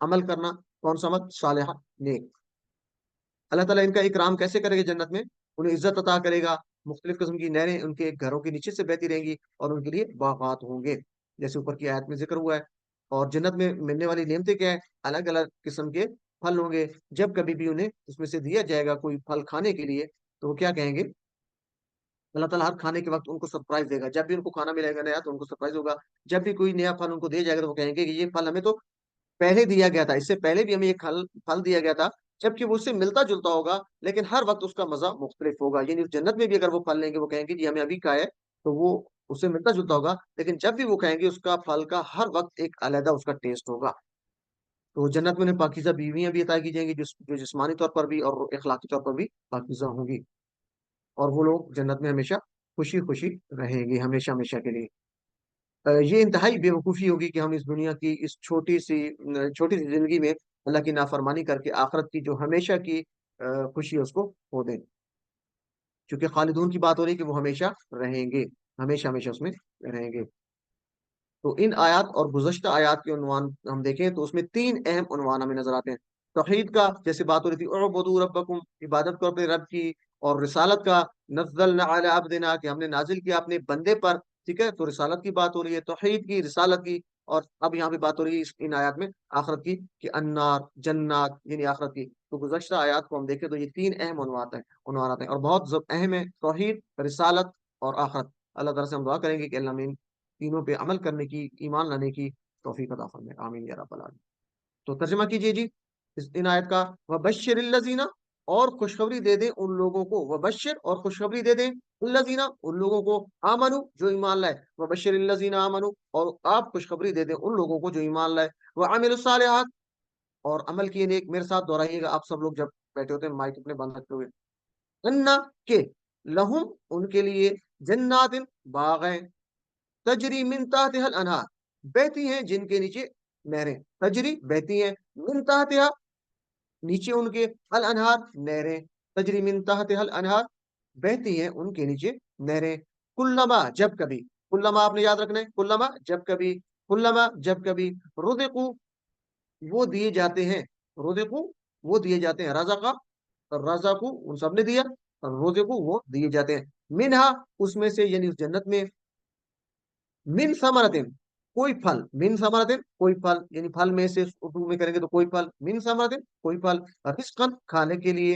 عمل کرنا، کون سا عمل، صالحہ نیک. اللہ تعالیٰ ان کا اکرام کیسے کرے گا جنت میں، انہیں عزت عطا کرے گا، مختلف قسم کی نہریں ان کے گھروں کے نیچے سے بہتی رہیں گی، اور ان کے لیے باغات ہوں گے جیسے اوپر کی آیت میں ذکر ہوا ہے. اور جنت میں ملنے والی نعمتیں کیا ہے، الگ الگ قسم کے پھل ہوں گے. جب کبھی بھی انہیں اس میں سے دیا جائے گا کوئی پھل کھانے کے لیے تو وہ کیا کہیں گے، اللہ تعالیٰ ہر کھانے کے وقت ان کو سرپرائز دے گا. جب بھی ان کو کھانا ملے گا نیا تو ان کو سرپرائز ہوگا. جب بھی کوئی نیا پھل ان کو دیا جائے گا تو وہ کہیں گے کہ یہ پھل ہمیں تو پہلے دیا گیا تھا، اس سے پہلے بھی ہمیں یہ پھل دیا گیا تھا، جبکہ وہ اس سے ملتا جلتا ہوگا لیکن ہر وقت اس کا مزہ مختلف ہوگا. یعنی اس جنت میں بھی اگر وہ پھل لیں گے وہ کہیں گے جی ہمیں ابھی کھایا ہے تو وہ اس سے ملتا جلتا ہوگا، لیکن جب بھی وہ کہیں گے اس کا پھل کا ہر وقت ایک علیحدہ اس کا ٹیسٹ ہوگا. تو جنت میں انہیں پاکیزہ بیویاں بھی عطا کی جائیں گی جو جسمانی طور پر بھی اور اخلاقی طور پر بھی پاکیزہ ہوں گی، اور وہ لوگ جنت میں ہمیشہ خوشی خوشی رہیں گے، ہمیشہ ہمیشہ کے لیے. یہ انتہائی بے وقوفی ہوگی کہ ہم اس دنیا کی اس چھوٹی سی زندگی میں اللہ کی نافرمانی کر کے آخرت کی جو ہمیشہ کی خوشی ہے اس کو کھو دیں. چونکہ خالدون کی بات ہو رہی ہے کہ وہ ہمیشہ رہیں گے، ہمیشہ ہمیشہ اس میں رہیں گے. تو ان آیات اور گزشتہ آیات کے عنوان ہم دیکھیں تو اس میں 3 اہم عنوان ہمیں نظر آتے ہیں. توحید کا، جیسے بات ہو رہی تھی اعبدوا ربکم، عبادت کرو اپنے رب کی، اور رسالت کا، نزلنا علی عبدنا، کہ ہم نے نازل کیا اپنے بندے پر، ٹھیک ہے، تو رسالت کی بات ہو رہی ہے، توحید کی، رسالت کی. اور اب یہاں پہ بات ہو رہی ہے ان آیات میں آخرت کی، کہ النار، جنات، یعنی آخرت کی. تو گزشتہ آیات کو ہم دیکھیں تو یہ 3 اہم عنوانات ہیں اور بہت اہم ہے، توحید، رسالت اور آخرت. اللہ تعالیٰ سے ہم دعا کریں گے کہ اللہ ہمیں ان تینوں پہ عمل کرنے کی، ایمان لانے کی توفیق عطا فرمائے، آمین یا رب العالمین. تو ترجمہ کیجئے جی ان آیت کا، وبشر الذین، اور خوشخبری دے دیں ان لوگوں کو، وبشر اور خوشخبری دے دیں، الذین ان لوگوں کو، آمنو جو ایمان لائے، وبشر الذین آمنو اور آپ خوشخبری دے دیں ان لوگوں کو جو ایمان لائے، وعملوا الصالحات اور عمل کیے نیک. میرے ساتھ دہرائیے گا آپ سب لوگ جب بیٹھے ہوتے ہیں مائک اپنے بند رکھتے ہوئے، انا کہ، لہم ان کے لیے، جنات باغیں، تجری من تحتها الانہار بہتی ہیں جن کے نیچے نہریں، تجری بہتی ہیں، من تحتها نیچے ان کے، الانہار نہریں، تجری من تحتها الانہار بہتی ہیں ان کے نیچے نہریں. کلما جب کبھی، کلما آپ نے یاد رکھنا ہے، کلما جب کبھی، کلما جب کبھی، رزقوا وہ دیے جاتے ہیں، رزقوا وہ دیے جاتے ہیں، رزقا رزقوا ان سب نے دیا، رزقوا وہ دیے جاتے ہیں، منہا اس میں سے، یعنی اس جنت میں، من ثمرتن کوئی پھل، من ثمرتن کوئی پھل، یعنی پھل میں سے اردو میں کریں گے تو کوئی پھل، من ثمرتن کوئی پھل، رزقن کھانے کے لیے،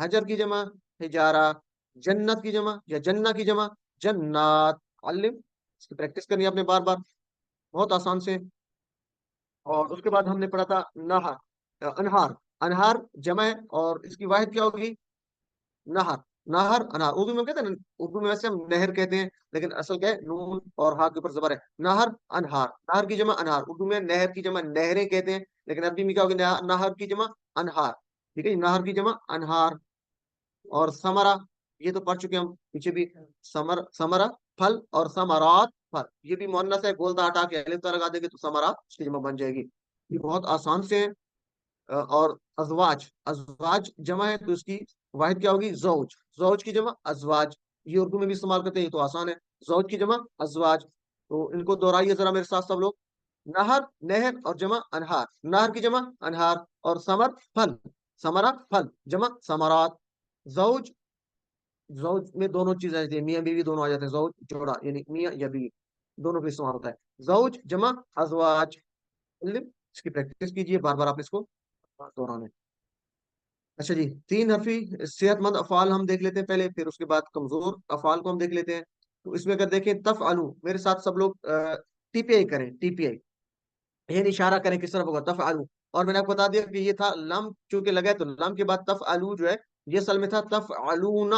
حجر کی جمع حجارہ، جنت کی جمع یا جنہ کی جمع جنات. علم، اس کی پریکٹس کرنی ہے آپ نے بار بار، بہت آسان سے. اور اس کے بعد ہم نے پڑھا تھا نہر، انہار. انہار جمع ہے اور اس کی واحد کیا ہوگی؟ نہر. نہر انہار اردو میں کہتے ہیں نا، اردو میں ویسے ہم نہر کہتے ہیں لیکن اصل کیا ہے نون اور ہا کے اوپر زبر ہے. نہر انہار، نہر کی جمع انہار. اردو میں نہر کی جمع نہریں کہتے ہیں لیکن عربی میں کیا ہوگی؟ نہر کی جمع انہار. ٹھیک ہے، نہر کی جمع انہار. اور ثمرہ، یہ تو پڑھ چکے ہم پیچھے بھی. ثمرہ پھل، اور ثمرات پھل. یہ بھی مؤنث ہے، گولتا ہٹا کے الف لگا دیں گے تو ثمرات اس کی جمع بن جائے گی. یہ بہت آسان سے ہیں. اور ازواج، ازواج جمع ہے تو اس کی واحد کیا ہوگی؟ زوج. زوج کی جمع ازواج. یہ اردو میں بھی استعمال کرتے ہیں، یہ تو آسان ہے. زوج کی جمع ازواج. تو ان کو دہرائیے ذرا میرے ساتھ سب لوگ. نہر نہر اور جمع انہار. نہر کی جمع انہار. اور ثمر پھل، ثمرہ پھل جمع ثمرات. زوج، زوج میں دونوں چیزیں آ جاتی ہیں، میاں بیوی دونوں آ جاتے ہیں. زوج جوڑا یعنی میاں یا بیوی دونوں پہ استعمال ہوتا ہے. زوج جمع ازواج. اس کی پریکٹس کیجیے بار بار، آپ اس کو دہرانے. اچھا جی، 3 حرفی صحت مند افعال ہم دیکھ لیتے ہیں پہلے، پھر اس کے بعد کمزور افعال کو ہم دیکھ لیتے ہیں. تو اس میں اگر دیکھیں تفعلوا، میرے ساتھ سب لوگ ٹی پی آئی کریں. ٹی پی آئی یعنی اشارہ کریں کس طرف ہوگا؟ تفعلوا. اور میں نے آپ کو بتا دیا کہ یہ تھا لم چونکہ لگا ہے تو لم کے بعد تفعلوا جو ہے یہ اصل میں تھا تفعلون.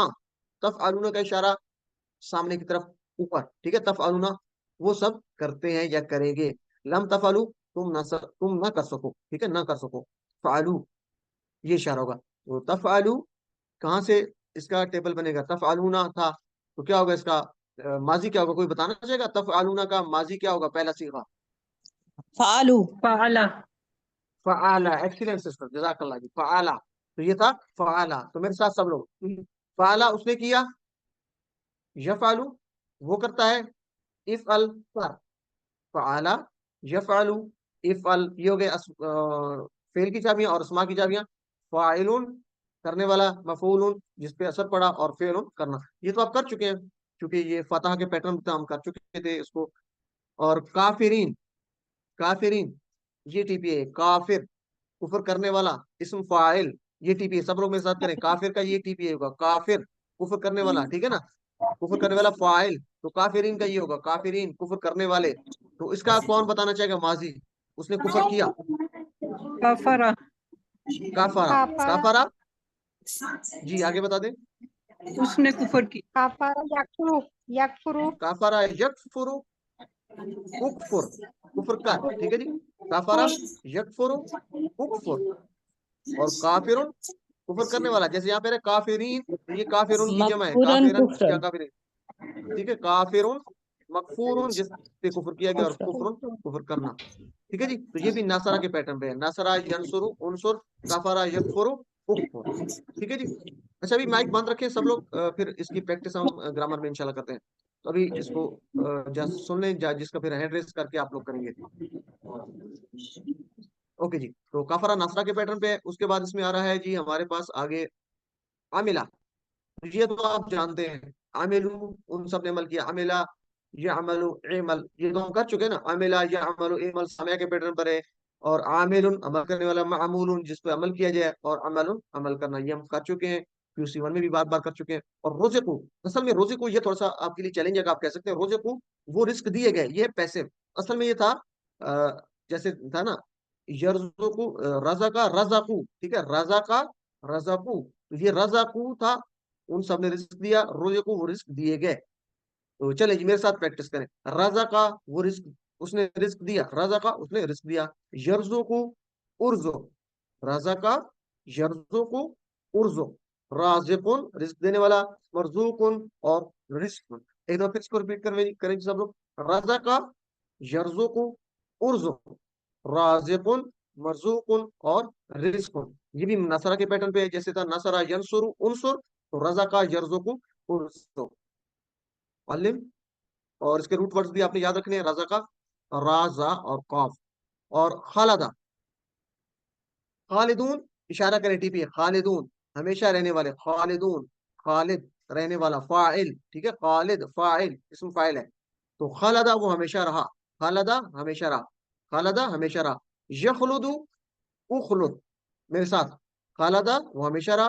تفعلون کا اشارہ سامنے کی طرف اوپر. ٹھیک ہے، تفعلون وہ سب کرتے ہیں یا کریں گے. لم تفعلوا تم نہ کر سکو. ٹھیک ہے، نہ کر سکو. فعلوا یہ اشارہ ہوگا. تو تفعلوا کہاں سے اس کا ٹیبل بنے گا؟ تفعلون تھا تو کیا ہوگا اس کا ماضی کیا ہوگا؟ کوئی بتانا چاہے گا تفعلون کا ماضی کیا ہوگا؟ پہلا صیغہ فعلو. فعلا. فعالا. ایکسیلنٹ سسٹر، جزاک اللہ جی. فعالا تو یہ تھا فعالا. تو میرے ساتھ سب لوگ فعالا اس نے کیا. یفعلو وہ کرتا ہے. افعل کر. فعالا یفعلو افعل یہ ہو گئے فعل کی چابیاں اور اسما کی چابیاں. فاعلون کرنے والا، مفعولون جس پہ اثر پڑا، اور فعلون کرنا. یہ تو آپ کر چکے ہیں کیونکہ یہ فتح کے پیٹرن پہ ہم کر چکے تھے اس کو. اور کافرین، کافرین یہ ٹی پی ہے. کافر کفر کرنے والا اسم فاعل یہ ٹی پی ہے. سب لوگ میرے ساتھ کریں. کافر کا یہ ٹی پی ہوگا. کافر کفر کرنے والا. ٹھیک ہے نا، کفر کرنے والا فاعل. تو کافرین کا یہ ہوگا کافرین کفر کرنے والے. تو اس کا کون بتانا چاہے گا ماضی؟ اس نے کفر کیا. کفرا. کافرا. کافرا جی آگے بتا دیں. اس نے کفر کی. کفر یکفرو. یکفرو. کافرا یکفر کفر کفر کر. ٹھیک ہے جی، کافرا یکفر کفر. اور کافرون کفر کرنے والا. جیسے یہاں پہ کافرین تو یہ کافرون کی جمع ہے. مغفورن کافرن کفرن. کیا کافرین. ٹھیک ہے، کافرون مغفورون جس پہ کفر کیا گیا، اور کفرون کفر کرنا. ٹھیک ہے جی. تو یہ بھی ناصرہ کے پیٹرن پہ ہے. ناصرہ ینصرو انصر، کفرا یکفرو کفر. ٹھیک ہے جی. اچھا ابھی مائک بند رکھیں سب لوگ، پھر اس کی پریکٹس ہم گرامر میں انشاءاللہ کرتے ہیں. تو ابھی اس کو سن لیں، جس کا پھر ہینڈ ریز کر کے آپ لوگ کریں گے. اوکے جی. تو کافرا ناصرہ کے پیٹرن پہ ہے. اس کے بعد اس میں آ رہا ہے جی ہمارے پاس آگے عاملہ. یہ تو آپ جانتے ہیں، عاملو ان سب نے عمل کیا. عاملہ یعملو عمل یہ تو ہم کر چکے نا. عاملہ یعملو عمل سامعہ کے پیٹرن پر ہے. اور عامل عمل کرنے والا، معمول جس پہ عمل کیا جائے، اور عمل عمل کرنا یہ ہم کر چکے ہیں. QC1 میں بھی بار بار کر چکے ہیں. اور روزقو، اصل میں روزقو یہ تھوڑا سا آپ کے لیے چیلنج ہے کہ آپ کہہ سکتے ہیں روزقو وہ رزق دیے گئے. یہ پیسو. اصل میں یہ تھا جیسے تھا نا یرزقو رزقا رزقو. ٹھیک ہے، رزقا رزقو تو یہ رزقو تھا. ان سب نے رزق دیا. روزقو وہ رزق دیے گئے. تو چلے جی میرے ساتھ پریکٹس کریں. رزقا وہ رزق اس نے رزق دیا. رزقا اس نے رزق دیا. یرزقو ارزق. رزقا یرزقو ارزق. رازقن رزق دینے والا، مرزوقن اور رزق. ایک دفعہ پھر اس کو ریپیٹ کریں سب لوگ. رزقا یرزقو ارزق. رازقن مرزوقن اور رزقن. یہ بھی نصرہ کے پیٹرن پہ ہے. جیسے تھا نصرہ ینصر انصر، تو رزقا یرزقو ارزق. علم. اور اس کے روٹ ورڈز بھی آپ نے یاد رکھنے ہیں. رزقا رازا اور قاف. اور خالدہ خالدون اشارہ کریں ٹی پی. خالدون ہمیشہ رہنے والے. خالدون خالد رہنے والا. فاعل ٹھیک ہے، خالد فاعل اسم فاعل ہے. تو خالدہ وہ ہمیشہ رہا. خالدہ ہمیشہ رہا. خالدہ ہمیشہ رہا. یخلد اخلد میرے ساتھ. خالدہ وہ ہمیشہ رہا.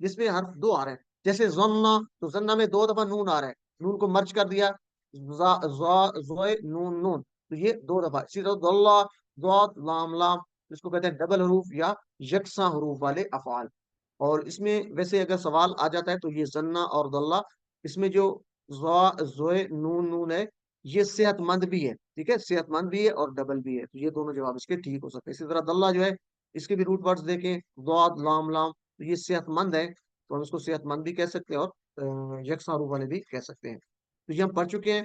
جس میں حرف دو آ رہے ہیں. جیسے زنا، تو زنا میں 2 دفعہ نون آ رہا ہے، نون کو مرچ کر دیا، زوئے نون نون، تو یہ 2 دفعہ. اسی طرح ضلع، ضاد لام لام، اس کو کہتے ہیں ڈبل حروف یا یکساں حروف والے افعال. اور اس میں ویسے اگر سوال آ جاتا ہے تو یہ زنا اور ضلع، اس میں جو زوئے نون نون ہے یہ صحت مند بھی ہے، ٹھیک ہے، صحت مند بھی ہے اور ڈبل بھی ہے، تو یہ دونوں جواب اس کے ٹھیک ہو سکتے ہیں. اسی طرح دلہ جو ہے اس کے بھی روٹ ورڈز دیکھیں، ضاد لام لام، تو یہ صحت مند ہے، تو ہم اس کو صحت مند بھی کہہ سکتے ہیں اور یکساں حروف والے بھی کہہ سکتے ہیں. تو یہ ہم پڑھ چکے ہیں.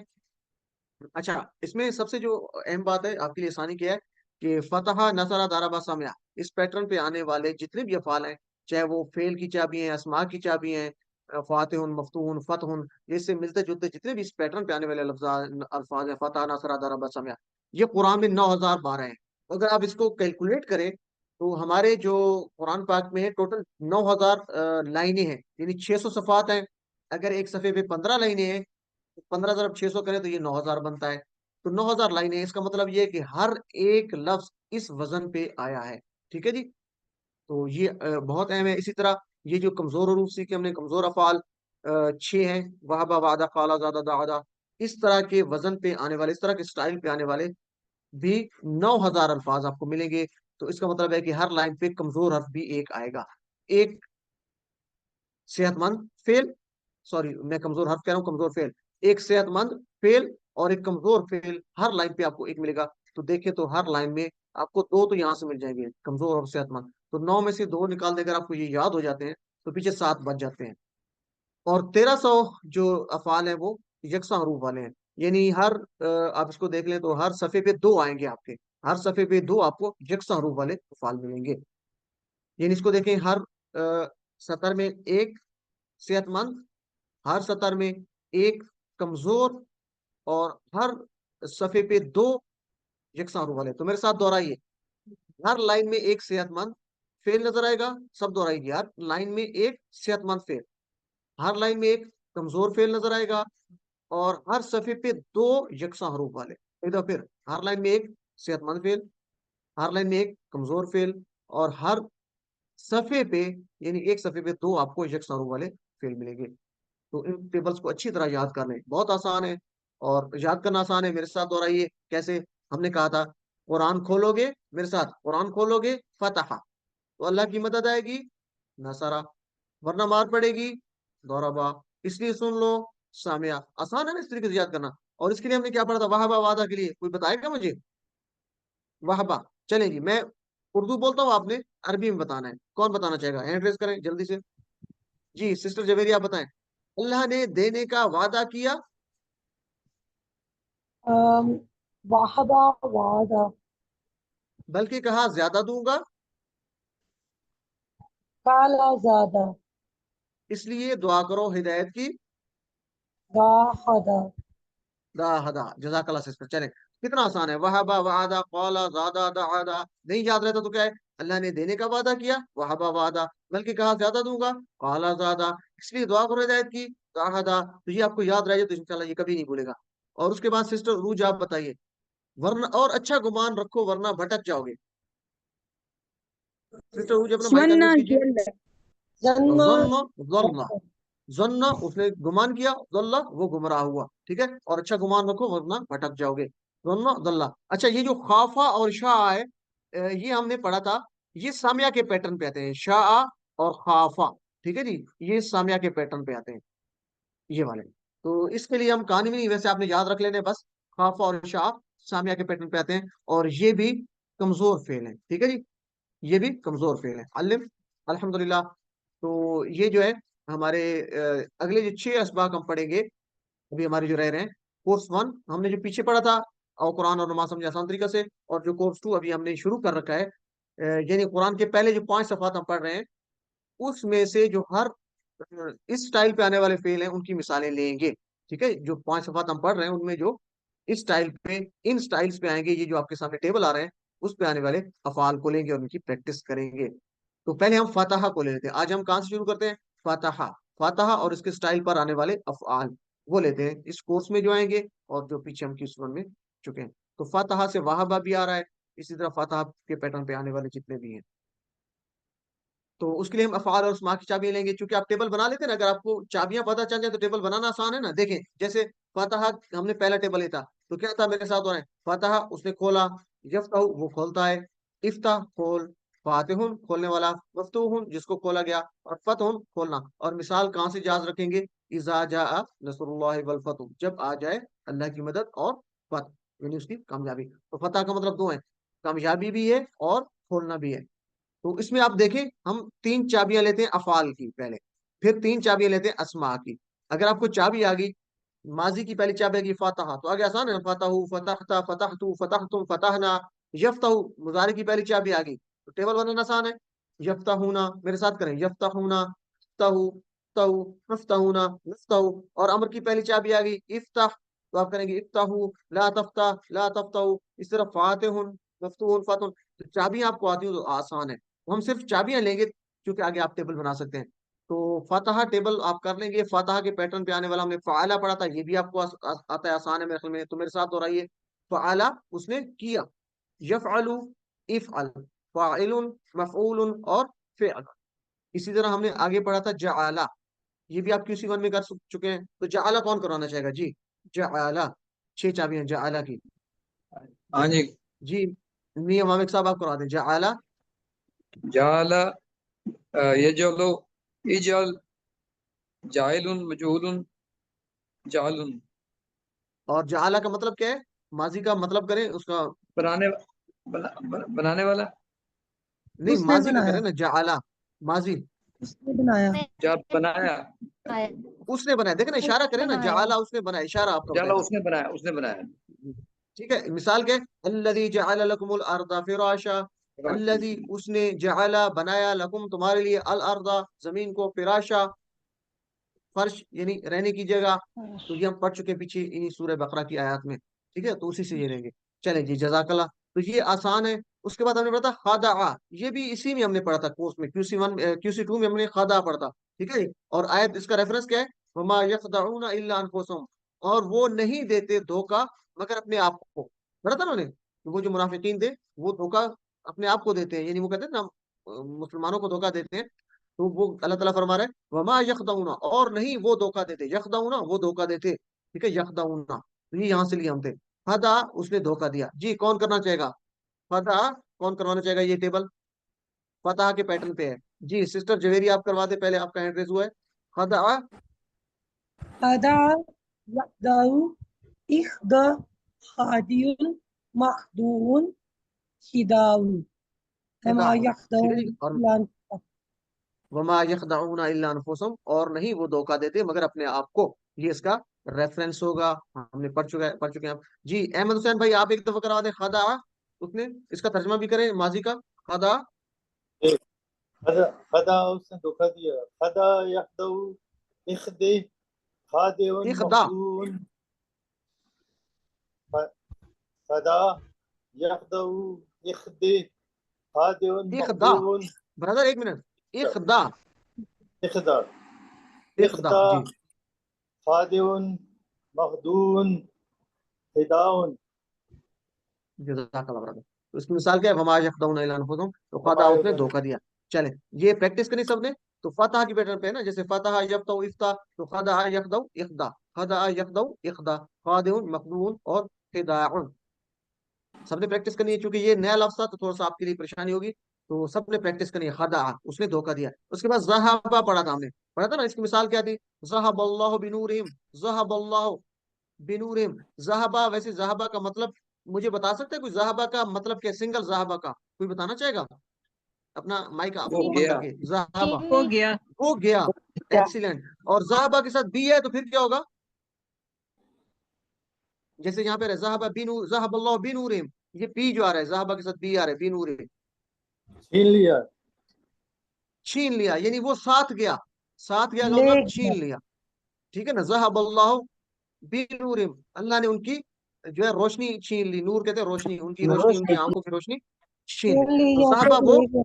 اچھا، اس میں سب سے جو اہم بات ہے آپ کے لیے آسانی کیا ہے کہ فتح، نصر، ضرب، سمع، اس پیٹرن پہ آنے والے جتنے بھی افعال ہیں، چاہے وہ فعل کی چابی ہیں، اسماء کی چابی ہیں، فاتح، مفتون، فتح، یہ سے ملتے جلتے جتنے بھی اس پیٹرن پہ آنے والے الفاظ ہیں، فتح، نصر، ضرب، سمع، یہ قرآن میں 9012 ہیں. اگر آپ اس کو کیلکولیٹ کریں تو ہمارے جو قرآن پاک میں ہے ٹوٹل 9000 لائنیں ہیں، یعنی 600 صفحات ہیں. اگر ایک صفحے پہ 15 لائنیں ہیں، 15 ضرب 600 کرے تو یہ 9000 بنتا ہے. تو 9000 لائنیں، اس کا مطلب یہ ہے کہ ہر ایک لفظ اس وزن پہ آیا ہے. ٹھیک ہے جی، تو یہ بہت اہم ہے. اسی طرح یہ جو کمزور حروف سیکھے ہم نے، کمزور افعال 6 ہیں، وہبا، وعدہ، قالا، زادہ، دعدا، اس طرح کے وزن پہ آنے والے، اس طرح کے سٹائل پہ آنے والے بھی 9000 الفاظ آپ کو ملیں گے. تو اس کا مطلب ہے کہ ہر لائن پہ کمزور حرف بھی ایک آئے گا. ایک صحت مند فعل، سوری میں کمزور حرف کہہ رہا ہوں، کمزور فعل، ایک صحت مند فعل اور ایک کمزور فعل، ہر لائن پہ آپ کو ایک ملے گا. تو دیکھیں تو ہر لائن میں آپ کو 2 تو یہاں سے مل جائیں گے، کمزور اور صحت مند. تو 9 میں سے 2 نکال دے، اگر آپ کو یہ یاد ہو جاتے ہیں تو پیچھے 7 بچ جاتے ہیں. اور 1300 جو افعال ہیں وہ یکساں حروف والے ہیں، یعنی ہر آپ اس کو دیکھ لیں تو ہر صفحے پہ 2 آئیں گے آپ کے، ہر صفحے پہ 2 آپ کو یکساں حروف والے افعال ملیں گے. یعنی اس کو دیکھیں، ہر سطر میں ایک صحت مند، ہر سطر میں ایک کمزور، اور ہر صفحے پہ 2 یکساں حروف والے. تو میرے ساتھ دوہرائیے، ہر لائن میں ایک صحت مند فعل نظر آئے گا، سب دوہرائیے، ہر لائن میں ایک صحت مند فعل، ہر لائن میں ایک کمزور فعل نظر آئے گا، اور ہر صفحے پہ 2 یکساں حروف والے. ایک دفعہ پھر، ہر لائن میں ایک صحت مند فعل، ہر لائن میں ایک کمزور فعل، اور ہر صفحے پہ، یعنی ایک صفحے پہ 2 آپ کو یکساں حروف والے فعل ملیں گے. تو ان ٹیبلز کو اچھی طرح یاد کر لیں، بہت آسان ہے اور یاد کرنا آسان ہے. میرے ساتھ دوہرائیے. کیسے؟ ہم نے کہا تھا قرآن کھولو گے، میرے ساتھ قرآن کھولو گے، فتح، تو اللہ کی مدد آئے گی، نصرہ، ورنہ مار پڑے گی، ضربا، اس لیے سن لو، سامعہ. آسان ہے نا اس طریقے سے یاد کرنا. اور اس کے لیے ہم نے کیا پڑھا تھا؟ وہبا، وعدہ کے لیے کوئی بتائے گا مجھے؟ وہبا. چلیں جی، میں اردو بولتا ہوں، آپ نے عربی میں بتانا ہے. کون بتانا چاہے گا؟ ہینڈ ریز کریں جلدی سے. جی سسٹر جویری آپ بتائیں. اللہ نے دینے کا وعدہ کیا، واہبہ، وعدہ، بلکہ کہا زیادہ دوں گا، کالا، زادہ، اس لیے دعا کرو ہدایت کی. واحدہ. دا ہدا. جزاک اللہ سسٹر. چلیں، کتنا آسان ہے. وہبا، وعدہ، قالا، زادہ، دعدا. نہیں یاد رہتا تو کیا ہے؟ اللہ نے دینے کا وعدہ کیا، وہبا، وعدہ، بلکہ کہا زیادہ دوں گا، قالا، زادہ، اس لیے دعا کرو ہدایت کی، دعدا. تو یہ آپ کو یاد رہ جائے تو انشاءاللہ یہ کبھی نہیں بھولے گا. اور اس کے بعد سسٹر روج آپ بتائیے. ورنہ، اور اچھا گمان رکھو ورنہ بھٹک جاؤ گے. سسٹر روج اپنا مائک ظن انمیوٹ کیجیے. ظن، ظن، ظن، ظن اس نے گمان کیا، ضل وہ گمراہ ہوا. ٹھیک ہے، اور اچھا گمان رکھو ورنہ بھٹک جاؤ گے. ظن، ضل. اچھا، یہ جو خافا اور شاء ہے، یہ ہم نے پڑھا تھا، یہ سامیہ کے پیٹرن پہ آتے ہیں، شاء اور خافا. ٹھیک ہے جی، یہ سامیہ کے پیٹرن پہ آتے ہیں، یہ والے. تو اس کے لیے ہم کہانی میں نہیں، ویسے آپ نے یاد رکھ لینے بس. خافا اور شاء سامیہ کے پیٹرن پہ آتے ہیں، اور یہ بھی کمزور فعل ہیں. ٹھیک ہے جی، یہ بھی کمزور فعل ہے. علم، الحمدللہ. تو یہ جو ہے ہمارے اگلے جو 6 اسباق ہم پڑھیں گے ابھی ہمارے جو رہ رہے ہیں. کورس 1 ہم نے جو پیچھے پڑھا تھا، اور قرآن اور نماز سمجھے آسان طریقہ سے. اور جو کورس 2 ابھی ہم نے شروع کر رکھا ہے، یعنی قرآن کے پہلے جو 5 صفحات ہم پڑھ رہے ہیں، اس میں سے جو ہر اس سٹائل پہ آنے والے فعل ہیں ان کی مثالیں لیں گے. ٹھیک ہے، جو 5 صفحات ہم پڑھ رہے ہیں ان میں جو اس سٹائل پہ، ان سٹائلز پہ آئیں گے، یہ جو آپ کے سامنے ٹیبل آ رہے ہیں، اس پہ آنے والے افعال کو لیں گے اور ان کی پریکٹس کریں گے. تو پہلے ہم فاتحہ کو لے لیتے ہیں. آج ہم کہاں سے شروع کرتے ہیں؟ فاتحہ. فاتحہ اور اس کے سٹائل پر آنے والے افعال وہ لیتے ہیں اس کورس میں جو آئیں گے، اور جو پیچھے ہم کس میں چکے ہیں. تو فاتحہ سے وہبہ بھی آ رہا ہے، اسی طرح فاتحہ کے پیٹرن پہ آنے والے جتنے بھی ہیں. تو اس کے لیے ہم افعال اور اسماء کی چابیاں لیں گے. چونکہ آپ ٹیبل بنا لیتے ہیں نا, اگر آپ کو چابیاں پتہ چل جائیں تو ٹیبل بنانا آسان ہے نا. دیکھیں جیسے فتح ہم نے پہلا ٹیبل لیتا تو کیا تھا میرے ساتھ ہو رہا ہے, فتح اس نے کھولا, یفتح وہ کھولتا ہے, افتح کھول, فاتح کھولنے والا, مفتوح جس کو کھولا گیا, اور فتح کھولنا. اور مثال کہاں سے جاز رکھیں گے, اذا جاء نصر اللہ والفتح, جب آ جائے اللہ کی مدد اور فتح, یعنی اس کی کامیابی. تو فتح کا مطلب دو ہے, کامیابی بھی ہے اور کھولنا بھی ہے. تو اس میں آپ دیکھیں ہم 3 چابیاں لیتے ہیں افعال کی پہلے, پھر 3 چابیاں لیتے ہیں اسماء کی. اگر آپ کو چابی آ گئی, ماضی کی پہلی چابی آ گئی فاتحہ, تو آگے آسان ہے, فتح فتحت فتحت فتحتم فتحنا. یفتح مضارع کی پہلی چابی آ گئی تو ٹیبل بنانا آسان ہے. یفتحونا, میرے ساتھ کریں, یفتحونا تہو تہو نفتحونا نفتحو. اور امر کی پہلی چابی آ گئی افتح, تو آپ کریں گے افتحو لا تفتح لا تفتحو. اس طرح فاتح مفتوح فتح. تو چابیاں آپ کو آتی ہیں تو آسان ہے. ہم صرف چابیاں لیں گے کیونکہ آگے آپ ٹیبل بنا سکتے ہیں. تو فاتحہ ٹیبل آپ کر لیں گے. فاتحہ کے پیٹرن پہ آنے والا ہم نے فعالہ پڑھا تھا, یہ بھی آپ کو آتا ہے, آسان ہے میرے خیال میں. تو میرے ساتھ ہو رہا ہے فعالہ اس نے کیا, یفعل افعل, فاعل مفعول اور فعل. اسی طرح ہم نے آگے پڑھا تھا جعالہ, یہ بھی آپ QC1 میں کر چکے ہیں. تو جعالہ کون کرانا چاہے گا جی, جعالہ 6 چابیاں جعالہ کی. ہاں جی. جی میاں مامک صاحب آپ کروا دیں جعالہ. جعل یجعل اجعل جاعل مجعول جعل. اور جعالہ کا مطلب کیا ہے, ماضی کا مطلب کریں اس کا, بنانے والا. نہیں اس نے ماضی کا بنایا, کریں نا, جعالہ ماضی, اس نے بنایا, جب بنایا, اس نے بنایا. دیکھیں نا اشارہ کریں نا, جعالہ اس نے بنایا, اشارہ آپ کا جعل ہوتا ہے. اس نے بنایا, اس نے بنایا. ٹھیک ہے, مثال کے الذی جعل لکم الارض فراشا, الذی اس نے, جعل بنایا, لکم تمہارے لیے, الارض زمین کو, فراشا فرش یعنی رہنے کی جگہ. تو یہ ہم پڑھ چکے پیچھے انہی سورہ بقرہ کی آیات میں. ٹھیک ہے, تو اسی سے یہ لیں گے. چلیں جی جزاک اللہ. تو یہ آسان ہے. اس کے بعد ہم نے پڑھا تھا خادع, یہ بھی اسی میں ہم نے پڑھا تھا کورس میں, QC2 میں ہم نے خادع پڑھا تھا. ٹھیک ہے, اور آیت اس کا ریفرنس کیا ہے, وما یخدعون الا انفسهم, اور وہ نہیں دیتے دھوکا مگر اپنے آپ کو. پڑھا تھا نا انہوں نے, وہ جو منافقین تھے وہ دھوکا اپنے آپ کو دیتے ہیں, یعنی وہ کہتے ہیں نا مسلمانوں کو دھوکا دیتے ہیں. تو وہ اللہ تعالیٰ فرما رہے ہیں وما یخدعون, اور نہیں وہ دھوکا دیتے, یخدعون وہ دھوکا دیتے. ٹھیک ہے, یخدعون یہ یہاں سے لیے ہم تھے. خدا اس نے دھوکا دیا. جی کون کرنا چاہے گا, خدا کون کروانا چاہے گا, یہ ٹیبل فتح کے پیٹرن پہ ہے. جی سسٹر جویری آپ کروا دے, پہلے آپ کا ہینڈ ریز ہوا ہے. خدا خدع يخدع اخدع خادع مخدوع خداع وما خداع, ٹھیک ہے يخدعون جی. اور إلا أنفسهم. وما یخدعون الا انفسهم, اور نہیں وہ دھوکا دیتے مگر اپنے آپ کو. یہ اس کا ریفرنس ہوگا, ہم نے پڑھ چکے ہیں. جی احمد حسین بھائی آپ ایک دفعہ کروا دیں خدا, اس نے اس کا ترجمہ بھی کریں ماضی کا. خدا خدا خدا اس نے دھوکا دیا. خدا یخدع اخدع خادع اخدا, مخدوع. خدا یخدع اخدع خادع اخدا مخدوع. برادر ایک منٹ, اخدا اخدع اخدا اخدع جی خادع مخدوع خداع. جزاک اللہ برادر. تو اس کی مثال کیا ہے, وما یخدعون الا انفسهم, تو خدا اس نے دھوکا دیا. چلیں یہ پریکٹس کرنی سب نے. تو فتح کی پیٹرن پہ ہے نا, جیسے فتح یفتح افتح, تو خدا یخدع اخدا, خدا یخدع اخدا, خادع مخدوع اور خداع. سب نے پریکٹس کرنی ہے, چونکہ یہ نیا لفظ تھا تو تھوڑا سا آپ کے لیے پریشانی ہوگی. تو سب نے پریکٹس کرنی ہے. خدا اس نے دھوکا دیا. اس کے بعد ذہب پڑھا تھا ہم نے, پڑھا تھا نا, اس کی مثال کیا تھی, ذہب اللہ بنورہم, ذہب اللہ بنورہم. ذہبہ, ویسے ذہبہ کا مطلب مجھے بتا سکتے ہیں کوئی, ذہبہ کا مطلب کیا, سنگل ذہبہ کا کوئی بتانا چاہے گا, اپنا مائک وہ اوپن گیا, کر کے. ذہبہ ہو گیا. ہو گیا, ایکسیلنٹ. اور ذہبہ کے ساتھ بی ہے تو پھر کیا ہوگا, جیسے یہاں پہ ذہبہ بنور, ذہب اللہ بنورہم, یہ پی جو آ رہا ہے, ذہبہ کے ساتھ بی آ رہا ہے, بنورہم, چھین لیا. چھین لیا, یعنی وہ ساتھ گیا. ساتھ گیا کا لے مطلب گیا. چھین لیا. ٹھیک ہے نا, ذہب اللہ بنورہم, اللہ نے ان کی جو ہے روشنی چھین لی. نور کہتے ہیں روشنی, ان کی روشنی, ان کی آنکھوں کی روشنی چھین لی. چھین لی تو یا ذہبہ پھر وہ, لے گیا.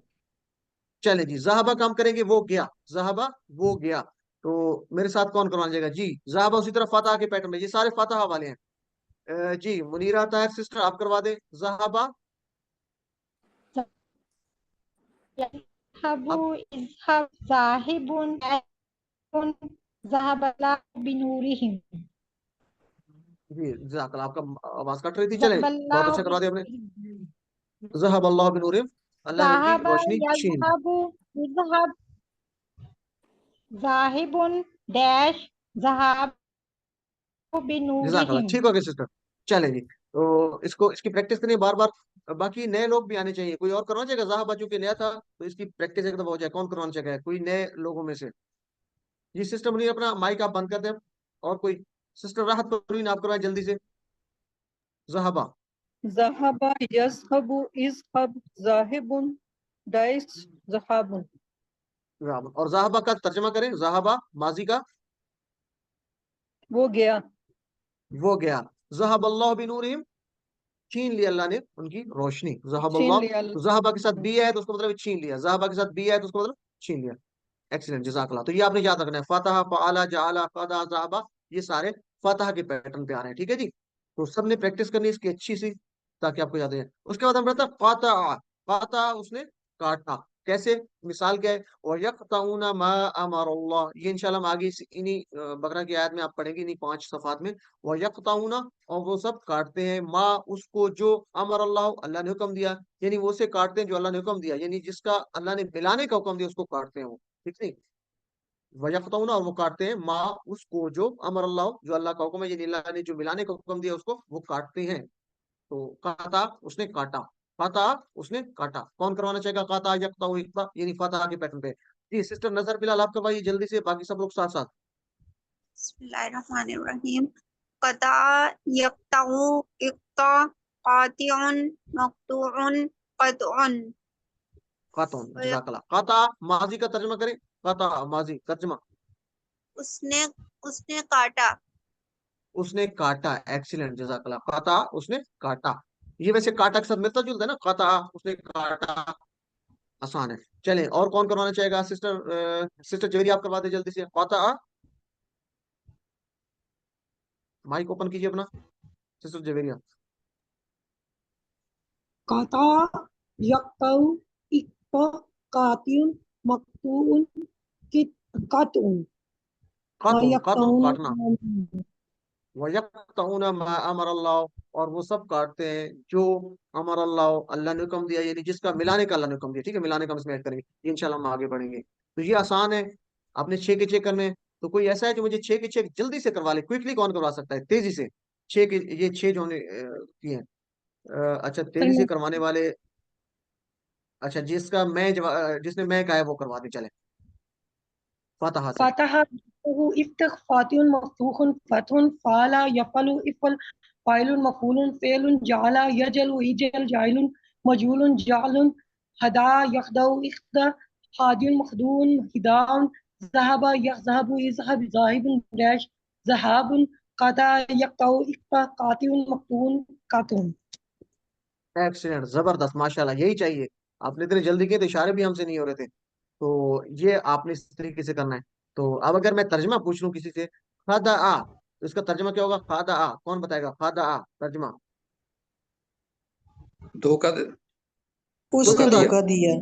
چلے جی ذہبہ کام کریں گے, وہ گیا, ذہبہ وہ گیا. تو میرے ساتھ کون کروانا جائے گا جی, ذہبہ اسی طرح فتح کے پیٹرن میں, یہ سارے فتح والے ہیں. جی منیرہ طاہر سسٹر آپ کروا دیں ذہبہ. اذهبوا اذهب ذاهب ذهب الله بنورهم جی جزاک اللہ، آپ کا آواز کٹ رہی تھی، چلیں ذهب بہت الله اچھا کروا دیا آپ نے. بنورهم ذہب اللہ بنورہم، اللہ نے ان کی ذهب روشنی چھین. يذهب اذهب ذاهب داش ذهب جزاک اللہ، بنورهم. ٹھیک ہو گیا سسٹر. چلیں جی، تو اس کی پریکٹس کرنی بار بار. باقی نئے لوگ بھی آنے چاہیے. کوئی اور کروانا چاہے گا؟ زاہبہ چونکہ نیا تھا تو اس کی پریکٹس ایک دفعہ ہو جائے. کون کروانا چاہے گا کوئی نئے لوگوں میں سے؟ جی سسٹر منیر، اپنا مائک آپ بند کر دیں. اور کوئی سسٹر راحت پروین، آپ کروائیں جلدی سے. زہبہ، ذهب يذهب اذهب ذاهب داش ذهاب. اور زہبہ کا ترجمہ کریں. زہبہ ماضی کا، وہ گیا. وہ گیا. ذہب اللہ بنورہم، چھین لیا اللہ نے ان کی روشنی. ذہب چھین اللہ، لیا تو زہبہ کے ساتھ بی ہے تو اس کا مطلب چھین لیا. زہبہ کے ساتھ بی ہے تو اس کا مطلب چھین لیا. ایکسیلنٹ، جزاک اللہ. تو یہ آپ نے یاد رکھنا ہے. فتح، فعلا، جعلا، قدا، ذہبہ، یہ سارے فتح کے پیٹرن پہ آ رہے ہیں. ٹھیک ہے جی، تو سب نے پریکٹس کرنی ہے اس کی اچھی سی، تاکہ آپ کو یاد رہے. اس کے بعد ہم پڑھتا ہے قاطع. قاطع، اس نے کاٹا. کیسے؟ مثال کیا ہے؟ وَيَقْطَعُونَ مَا أَمَرَ اللَّهُ، یہ انشاءاللہ ہم آگے انہی بقرہ کی آیت میں آپ پڑھیں گے، انہی 5 صفحات میں. وَيَقْطَعُونَ، اور وہ سب کاٹتے ہیں، ما، اس کو، جو، امر اللہ، اللہ نے حکم دیا. یعنی وہ اسے کاٹتے ہیں جو اللہ نے حکم دیا، یعنی جس کا اللہ نے ملانے کا حکم دیا اس کو کاٹتے ہیں وہ. ٹھیک نہیں؟ وَيَقْطَعُونَ، اور وہ کاٹتے ہیں، ما، اس کو، جو، امر اللہ، جو اللہ کا حکم ہے، یعنی اللہ نے جو ملانے کا حکم دیا اس کو وہ کاٹتے ہیں. تو قاطع، اس نے کاٹا. قاطع، اس نے کاٹا. کون کروانا چاہے گا؟ قاطع یقطع اقطع، یعنی فتح کے پیٹرن پہ. جی سسٹر نظر بلال، آپ کروائیے جلدی سے، باقی سب لوگ ساتھ ساتھ. بسم اللہ الرحمن الرحیم. قطع یقطع اقطع قاطع مقطوع قطع. قاطع، جزاک اللہ. قاطع ماضی کا ترجمہ کریں. قاطع ماضی ترجمہ. اس نے کاٹا. اس نے کاٹا. ایکسیلنٹ، جزاک اللہ. قاطع، اس نے کاٹا. یہ ویسے کاٹا کے ساتھ ملتا جلتا ہے نا. قاطع، اس نے کاٹا، آسان ہے. چلیں اور کون کروانا چاہے گا؟ سسٹر جویری، آپ کروا دیں جلدی سے. قاطع، مائک اوپن کیجیے اپنا سسٹر جویریہ. قطع يقطع اقطع قاطع مقطوع قطع قاتل، قاتل ويقطعون کاٹنا. وَيَقْطَعُونَ مَا أَمَرَ اللَّهُ، اور وہ سب کاٹتے ہیں جو امر اللہ، اللہ نے حکم دیا، یعنی جس کا ملانے کا اللہ نے حکم دیا. ٹھیک ہے، ملانے کا ہم اس میں ایڈ کریں گے، یہ انشاءاللہ ہم آگے بڑھیں گے. تو یہ آسان ہے. آپ نے 6 کے 6 کرنے ہیں. تو کوئی ایسا ہے جو مجھے 6 کے 6 جلدی سے کروا لے؟ کوئکلی کون کروا سکتا ہے تیزی سے 6 کے؟ یہ 6 جو ہم نے کیے ہیں. اچھا تیزی سے کروانے والے، اچھا جس نے میں کہا ہے وہ کروا دیں. چلیں فاتحہ سے. فتح افتح فاتح مفتوح فتح فعل يفعل افعل فاعل مفعول فعل جعل يجعل يجعل جاعل مجعول جعل هدى يخدع اخدع هاد مخدوع هداء ذهب يذهب يذهب ذاهب داش ذهاب قطع يقطع اقطع قاطع مقطوع قطع. ایکسیلنٹ، زبردست، ماشاءاللہ، یہی چاہیے. آپ نے اتنے جلدی کیے تو اشارے بھی ہم سے نہیں ہو رہے تھے. تو یہ آپ نے اس طریقے سے کرنا ہے. تو اب اگر میں ترجمہ پوچھ لوں کسی سے، خدع، تو اس کا ترجمہ کیا ہوگا؟ خدع، کون بتائے گا؟ خدع ترجمہ. دھوکہ اس کوئی نے بھی بتا دیا. دھوکہ دیا.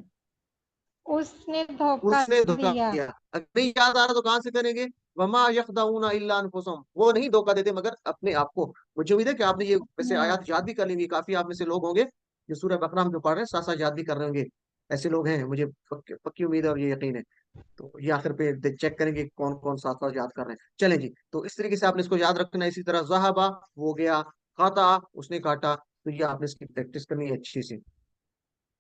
اس نے دھوکہ اس نے دھوکہ دیا. دیا. اگر نہیں یاد آ رہا تو کہاں سے کریں گے؟ وما یخدعون الا انفسهم، وہ نہیں دھوکہ دیتے مگر اپنے آپ کو. مجھے امید ہے کہ آپ نے یہ ویسے آیات یاد بھی کر لی ہوئی. کافی آپ میں سے لوگ ہوں گے جو سورہ بقرہ ہم جو پڑھ رہے ہیں ساتھ ساتھ یاد بھی کر رہے ہوں گے. ایسے لوگ ہیں، مجھے پکی امید ہے اور یہ یقین ہے. تو یہ آخر پہ چیک کریں گے کون کون ساتھ ساتھ یاد کر رہے ہیں. چلیں جی، تو اس طریقے سے آپ نے اس کو یاد رکھنا ہے. اسی طرح ذہبہ، وہ گیا. قاطع، اس نے کاٹا. تو یہ آپ نے اس کی پریکٹس کرنی ہے اچھی سی.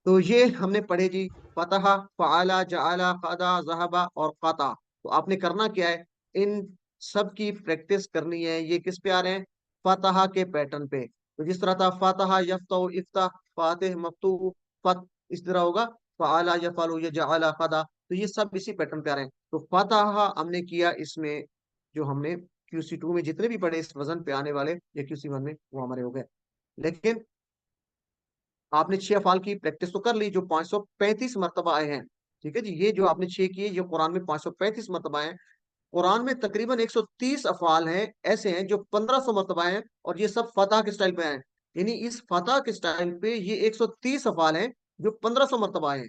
تو یہ ہم نے پڑھے جی، فتح، فعل، جعل، قضى، ذهب اور قطع. تو آپ نے کرنا کیا ہے؟ ان سب کی پریکٹس کرنی ہے. یہ کس پہ آ رہے ہیں؟ فتح کے پیٹرن پہ. تو جس طرح تھا فتح یفتح افتح، فاتح مفتوح فت، اس طرح ہوگا فعل یفعل یجعل قضى. تو یہ سب اسی پیٹرن پہ آ رہے ہیں. تو فتح ہم نے کیا اس میں، جو ہم نے QC2 میں جتنے بھی پڑھے اس وزن پہ آنے والے یا QC1 میں، وہ ہمارے ہو گئے. لیکن آپ نے 6 افعال کی پریکٹس تو کر لی جو 535 مرتبہ آئے ہیں. ٹھیک ہے جی، یہ جو آپ نے 6 کیے یہ قرآن میں 535 مرتبہ ہیں. قرآن میں تقریباً 130 افعال ہیں ایسے ہیں جو 1500 مرتبہ ہیں، اور یہ سب فتح کے سٹائل پہ ہیں. یعنی اس فتح کے سٹائل پہ یہ 130 افعال ہیں جو 1500 مرتبہ آئے ہیں.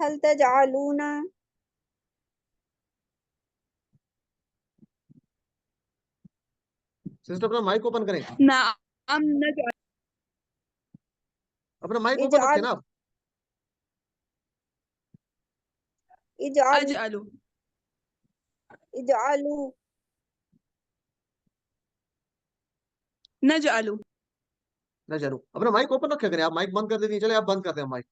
هل تجعلون سسٹر اپنا مائک اوپن کریں, نعم نجعل اپنا مائک اوپن رکھیں نا آپ. اجعلوا اجعلوا اجعلوا نجعل نہ چلو اپنا مائک اوپن رکھا کریں, آپ مائک بند کر دیتی ہیں, چلے آپ بند کرتے ہیں مائک.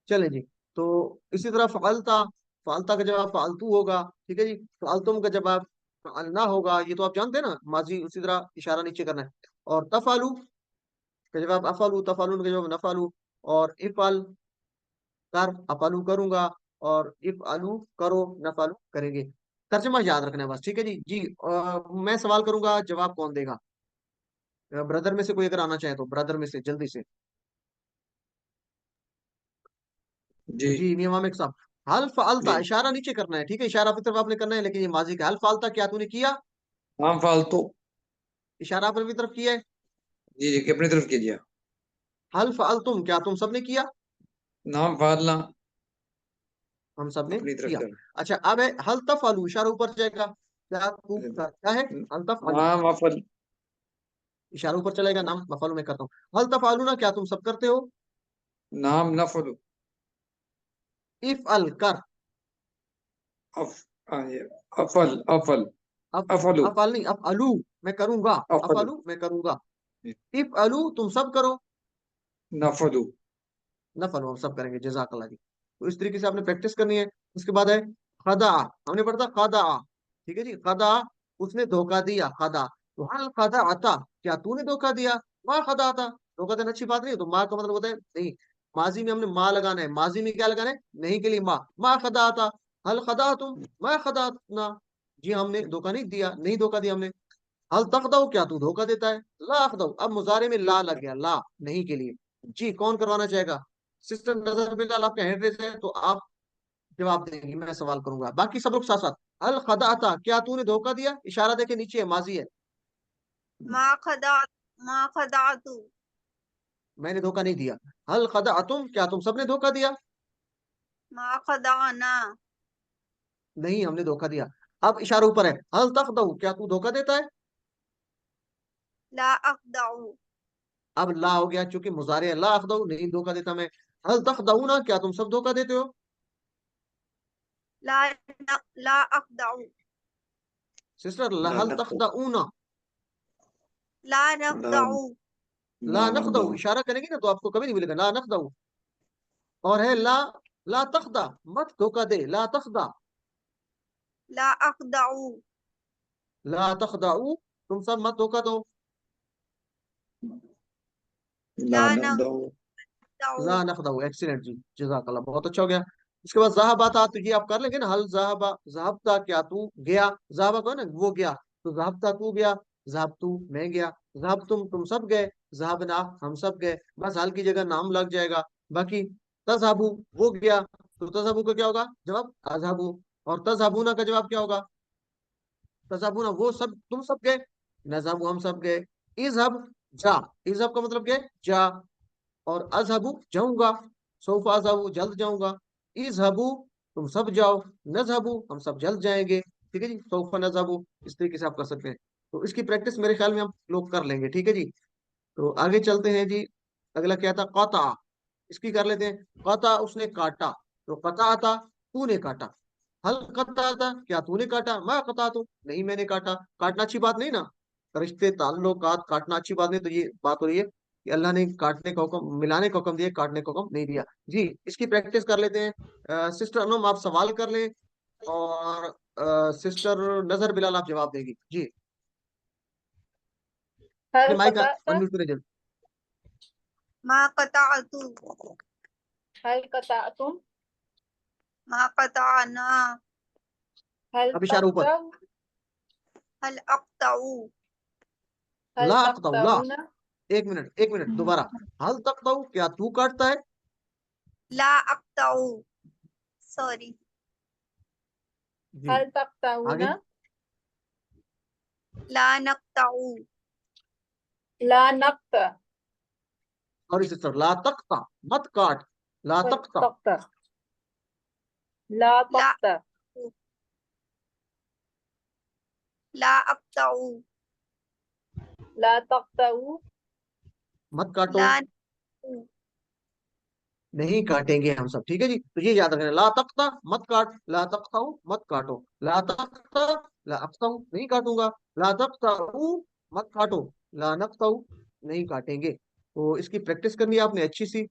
چلیں جی, تو اسی طرح فعلتا, فعلتا کا جواب فعلتو ہوگا, ٹھیک ہے جی. فعلتم کا جواب فعلنا ہوگا, یہ تو آپ جانتے ہیں نا ماضی. اسی طرح اشارہ نیچے کرنا ہے. اور تفعلو کا جواب افعلو, تفعلون کا جواب نفعلو. اور افعل کر, افعلو کروں گا, اور افعلو کرو, نفعلو کریں گے. ترجمہ یاد رکھنا ہے بس, ٹھیک ہے جی. جی میں سوال کروں گا, جواب کون دے گا؟ برادر میں سے کوئی اگر آنا چاہے تو برادر میں سے جلدی سے. جی جی امام صاحب, حل فعلتا, جی اشارہ نیچے کرنا ہے, ٹھیک ہے, اشارہ اپنی طرف آپ نے کرنا ہے, لیکن یہ ماضی کا. حل فعلتا, کیا تو نے کیا؟ نام فالتو. اشارہ آپ نے اپنی طرف کیا ہے. جی جی اپنی طرف کیجیے. حل فعلتم, کیا تم سب نے کیا؟ نام فالنا ہم سب نے اپنی طرف کیا. کرنا. اچھا اب ہے حل تفعلو, اشارہ اوپر جائے گا. کیا ہے حل تفعلو, نام افل. اشارہ اوپر چلے گا. نام مفعول میں کرتا ہوں. حل تفعلون, کیا تم سب کرتے ہو؟ نام نفلو. افعل کر, افل افل افلو افعل نہیں, افعلو میں کروں گا, افلو افعلو میں کروں گا. افعلو تم سب کرو, نفلو. نفل ہم سب کریں گے. جزاک اللہ جی. تو اس طریقے سے آپ نے پریکٹس کرنی ہے. اس کے بعد ہے خدا, ہم نے پڑھا خدا, ٹھیک ہے جی. خدا, اس نے دھوکہ دیا. خدا, تو حل خدا آتا, کیا تو نے دھوکہ دیا؟ ماں خدا آتا, دھوکہ دینا اچھی بات نہیں ہے, تو ماں کا مطلب ہوتا ہے نہیں. ماضی میں ہم نے ماں لگانا ہے, ماضی میں کیا لگانا ہے؟ نہیں کے لیے ماں. ماں خدا آتا, حل خدا تم, ماں خدا نا, جی ہم نے دھوکہ نہیں دیا, نہیں دھوکہ دیا ہم نے. حل تخدو, کیا تو دھوکہ دیتا ہے؟ لا اخدو, اب مضارع میں لا لگ گیا, لا نہیں کے لیے. جی کون کروانا چاہے گا؟ سسٹر نظر بلال, آپ کا ہینڈ ریز ہے, تو آپ جواب دیں گی, میں سوال کروں گا. باقی سب لوگ ساتھ ساتھ. حل خدعتا, کیا تو نے دھوکہ دیا؟ اشارہ دیکھیں نیچے ہے, ماضی ہے. ما خدعت میں نے دھوکہ نہیں دیا. حل خدعتم, کیا تم سب نے دھوکہ دیا؟ ما خدعنا نہیں ہم نے دھوکہ دیا. اب اشارہ اوپر ہے. حل تخدو, کیا تو دھوکہ دیتا ہے؟ لا اخدع اب لا ہو گیا, چونکہ مضارع ہے. لا اخدو, نہیں دھوکہ دیتا میں. حل تخدعونا, کیا تم سب دھوکہ دیتے ہو؟ لا اخدع سسٹر لا حل نقدو. تخدعونا, لا لا نخدع لا لا نخدو, نقدو. اشارہ کریں گے نا تو آپ کو کبھی نہیں ملے گا. لا نخدو. اور ہے لا, لا تخدع, مت دھوکہ دے. لا تخدع, لا اخدع لا تخدعو, تم سب مت دھوکہ دو. لا لا نقدو. نخدع لا نخدعو, ایکسیلنٹ جی, جزاک اللہ, بہت اچھا ہو گیا. اس کے بعد ذہباتا, تو یہ آپ کر لیں گے نا. حل ذہبا, ذہبتا, کیا تو گیا؟ ذہبا کو نا وہ گیا, تو ذہبتا تو گیا, ذہبتو میں گیا, ذہبتم تم سب گئے, ذہبنا ہم سب گئے. بس حل کی جگہ نام لگ جائے گا. باقی تذہبو, وہ گیا, تو تذہبو کا کیا ہوگا جواب؟ اذہبو. اور تذہبونا کا جواب کیا ہوگا؟ تذہبونا, وہ سب تم سب گئے, نذہبو ہم سب گئے. اذہب, جا, اذہب کا مطلب کیا ہے؟ جا. اور اذہبو جاؤں گا, سوف اذہبو جلد جاؤں گا. اذہبو تم سب جاؤ, نذہبو ہم سب جلد جائیں گے. ٹھیک ہے جی, سوف نذہبو, اس طریقے سے آپ کر سکتے ہیں. تو اس کی پریکٹس میرے خیال میں ہم لوگ کر لیں گے. ٹھیک ہے جی, تو آگے چلتے ہیں جی. اگلا کیا تھا؟ قطع, اس کی کر لیتے ہیں. قطع, اس نے کاٹا, تو قطعتا تو نے کاٹا. حل قطعتا, کیا تو نے کاٹا؟ ما قطعت, نہیں میں نے کاٹا. کاٹنا اچھی بات نہیں نا, رشتے تعلقات کاٹنا اچھی بات نہیں. تو یہ بات ہو رہی ہے کہ اللہ نے کاٹنے کا حکم, ملانے کا حکم دیا, کاٹنے کا حکم نہیں دیا. جی اس کی پریکٹس کر لیتے ہیں. سسٹر انم آپ سوال کر لیں, اور سسٹر نظر بلال آپ جواب دے گی. جی هل مائک قطعت انمیوٹ کریں جلد. ما قطعت هل قطعتم ما قطعنا هل اب اشارہ اوپر. تقطع هل اقطع هل لا اقطع, لا, تقطعون ایک منٹ دوبارہ. حل تقطع, کیا تو کاٹتا ہے؟ لا اقطع سوری جی هل تقطعون آگے. لا نقطع لا نقطع سوری سسٹر, لا تقطع, مت کاٹ. لا تقطع, تقطع لا لا تقطع لا أقطع لا تقطعوا مت کاٹو، لا نہیں کاٹیں گے ہم سب، ٹھیک ہے جی. تو یہ یاد رکھنا، لا تقطع مت کاٹ، لا تقطعوا مت کاٹو، لا تقطع لا اقطع نہیں کاٹوں گا، لا تقطعوا مت کاٹو، لا نقطع نہیں کاٹیں گے. تو اس کی پریکٹس کرنی ہے آپ نے اچھی سی.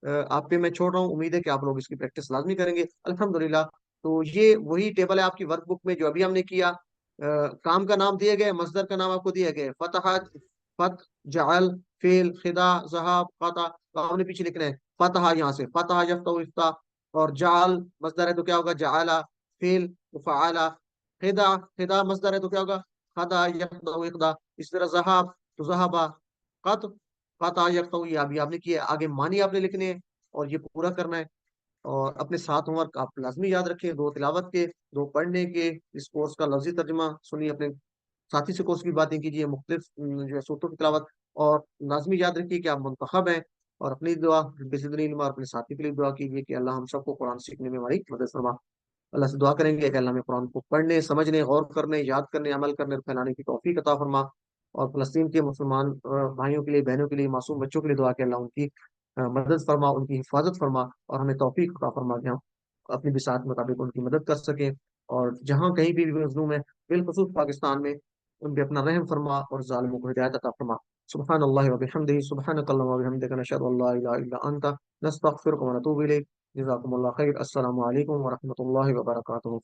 آپ پہ میں چھوڑ رہا ہوں، امید ہے کہ آپ لوگ اس کی پریکٹس لازمی کریں گے الحمدللہ. تو یہ وہی ٹیبل ہے آپ کی ورک بک میں جو ابھی ہم نے کیا. کام کا نام دیا گیا، مصدر کا نام آپ کو دیا گیا، فتح، فتح، جعل، فعل، خدا، ذہاب، قطع. تو آپ نے پیچھے لکھنا ہے فتح، یہاں سے فتح یفتح افتح، اور جعل مصدر ہے تو کیا ہوگا جعل، فعل فعل، خدا، خدا مصدر ہے تو کیا ہوگا خدا یخدا اخدا. اس طرح ذہاب تو ذہبا، قط قطع یقطع، یہ ابھی آپ نے کیا. آگے معنی آپ نے لکھنے ہیں اور یہ پورا کرنا ہے. اور اپنے ساتھ ہوم ورک آپ لازمی یاد رکھیں، 2 تلاوت کے، 2 پڑھنے کے. اس کورس کا لفظی ترجمہ سنیے، اپنے ساتھی سے کورس کی باتیں کیجیے، مختلف جو ہے صوتوں کی تلاوت. اور لازمی یاد رکھیے کہ آپ منتخب ہیں. اور اپنی دعا بزدنی علم اور اپنے ساتھی کے لیے دعا کیجیے کہ اللہ ہم سب کو قرآن سیکھنے میں ہماری مدد فرما. اللہ سے دعا کریں گے کہ اللہ ہمیں قرآن کو پڑھنے، سمجھنے، غور کرنے، یاد کرنے، عمل کرنے اور پھیلانے کی توفیق عطا فرما. اور فلسطین کے مسلمان بھائیوں کے لیے، بہنوں کے لیے، معصوم بچوں کے لیے دعا کہ اللہ ان کی مدد فرما، ان کی حفاظت فرما، اور ہمیں توفیق عطا فرما کہ ہم اپنی بساط مطابق ان کی مدد کر سکیں. اور جہاں کہیں بھی مظلوم ہے، بالخصوص پاکستان میں، ان پہ اپنا رحم فرما اور ظالموں کو ہدایت عطا فرما. سبحان اللہ وبحمدہ، سبحانک اللہم وبحمدک، نشہد ان لا الہ الا انت، نستغفرک ونتوب الیک. جزاکم اللہ خیر. السلام علیکم ورحمۃ اللہ وبرکاتہ.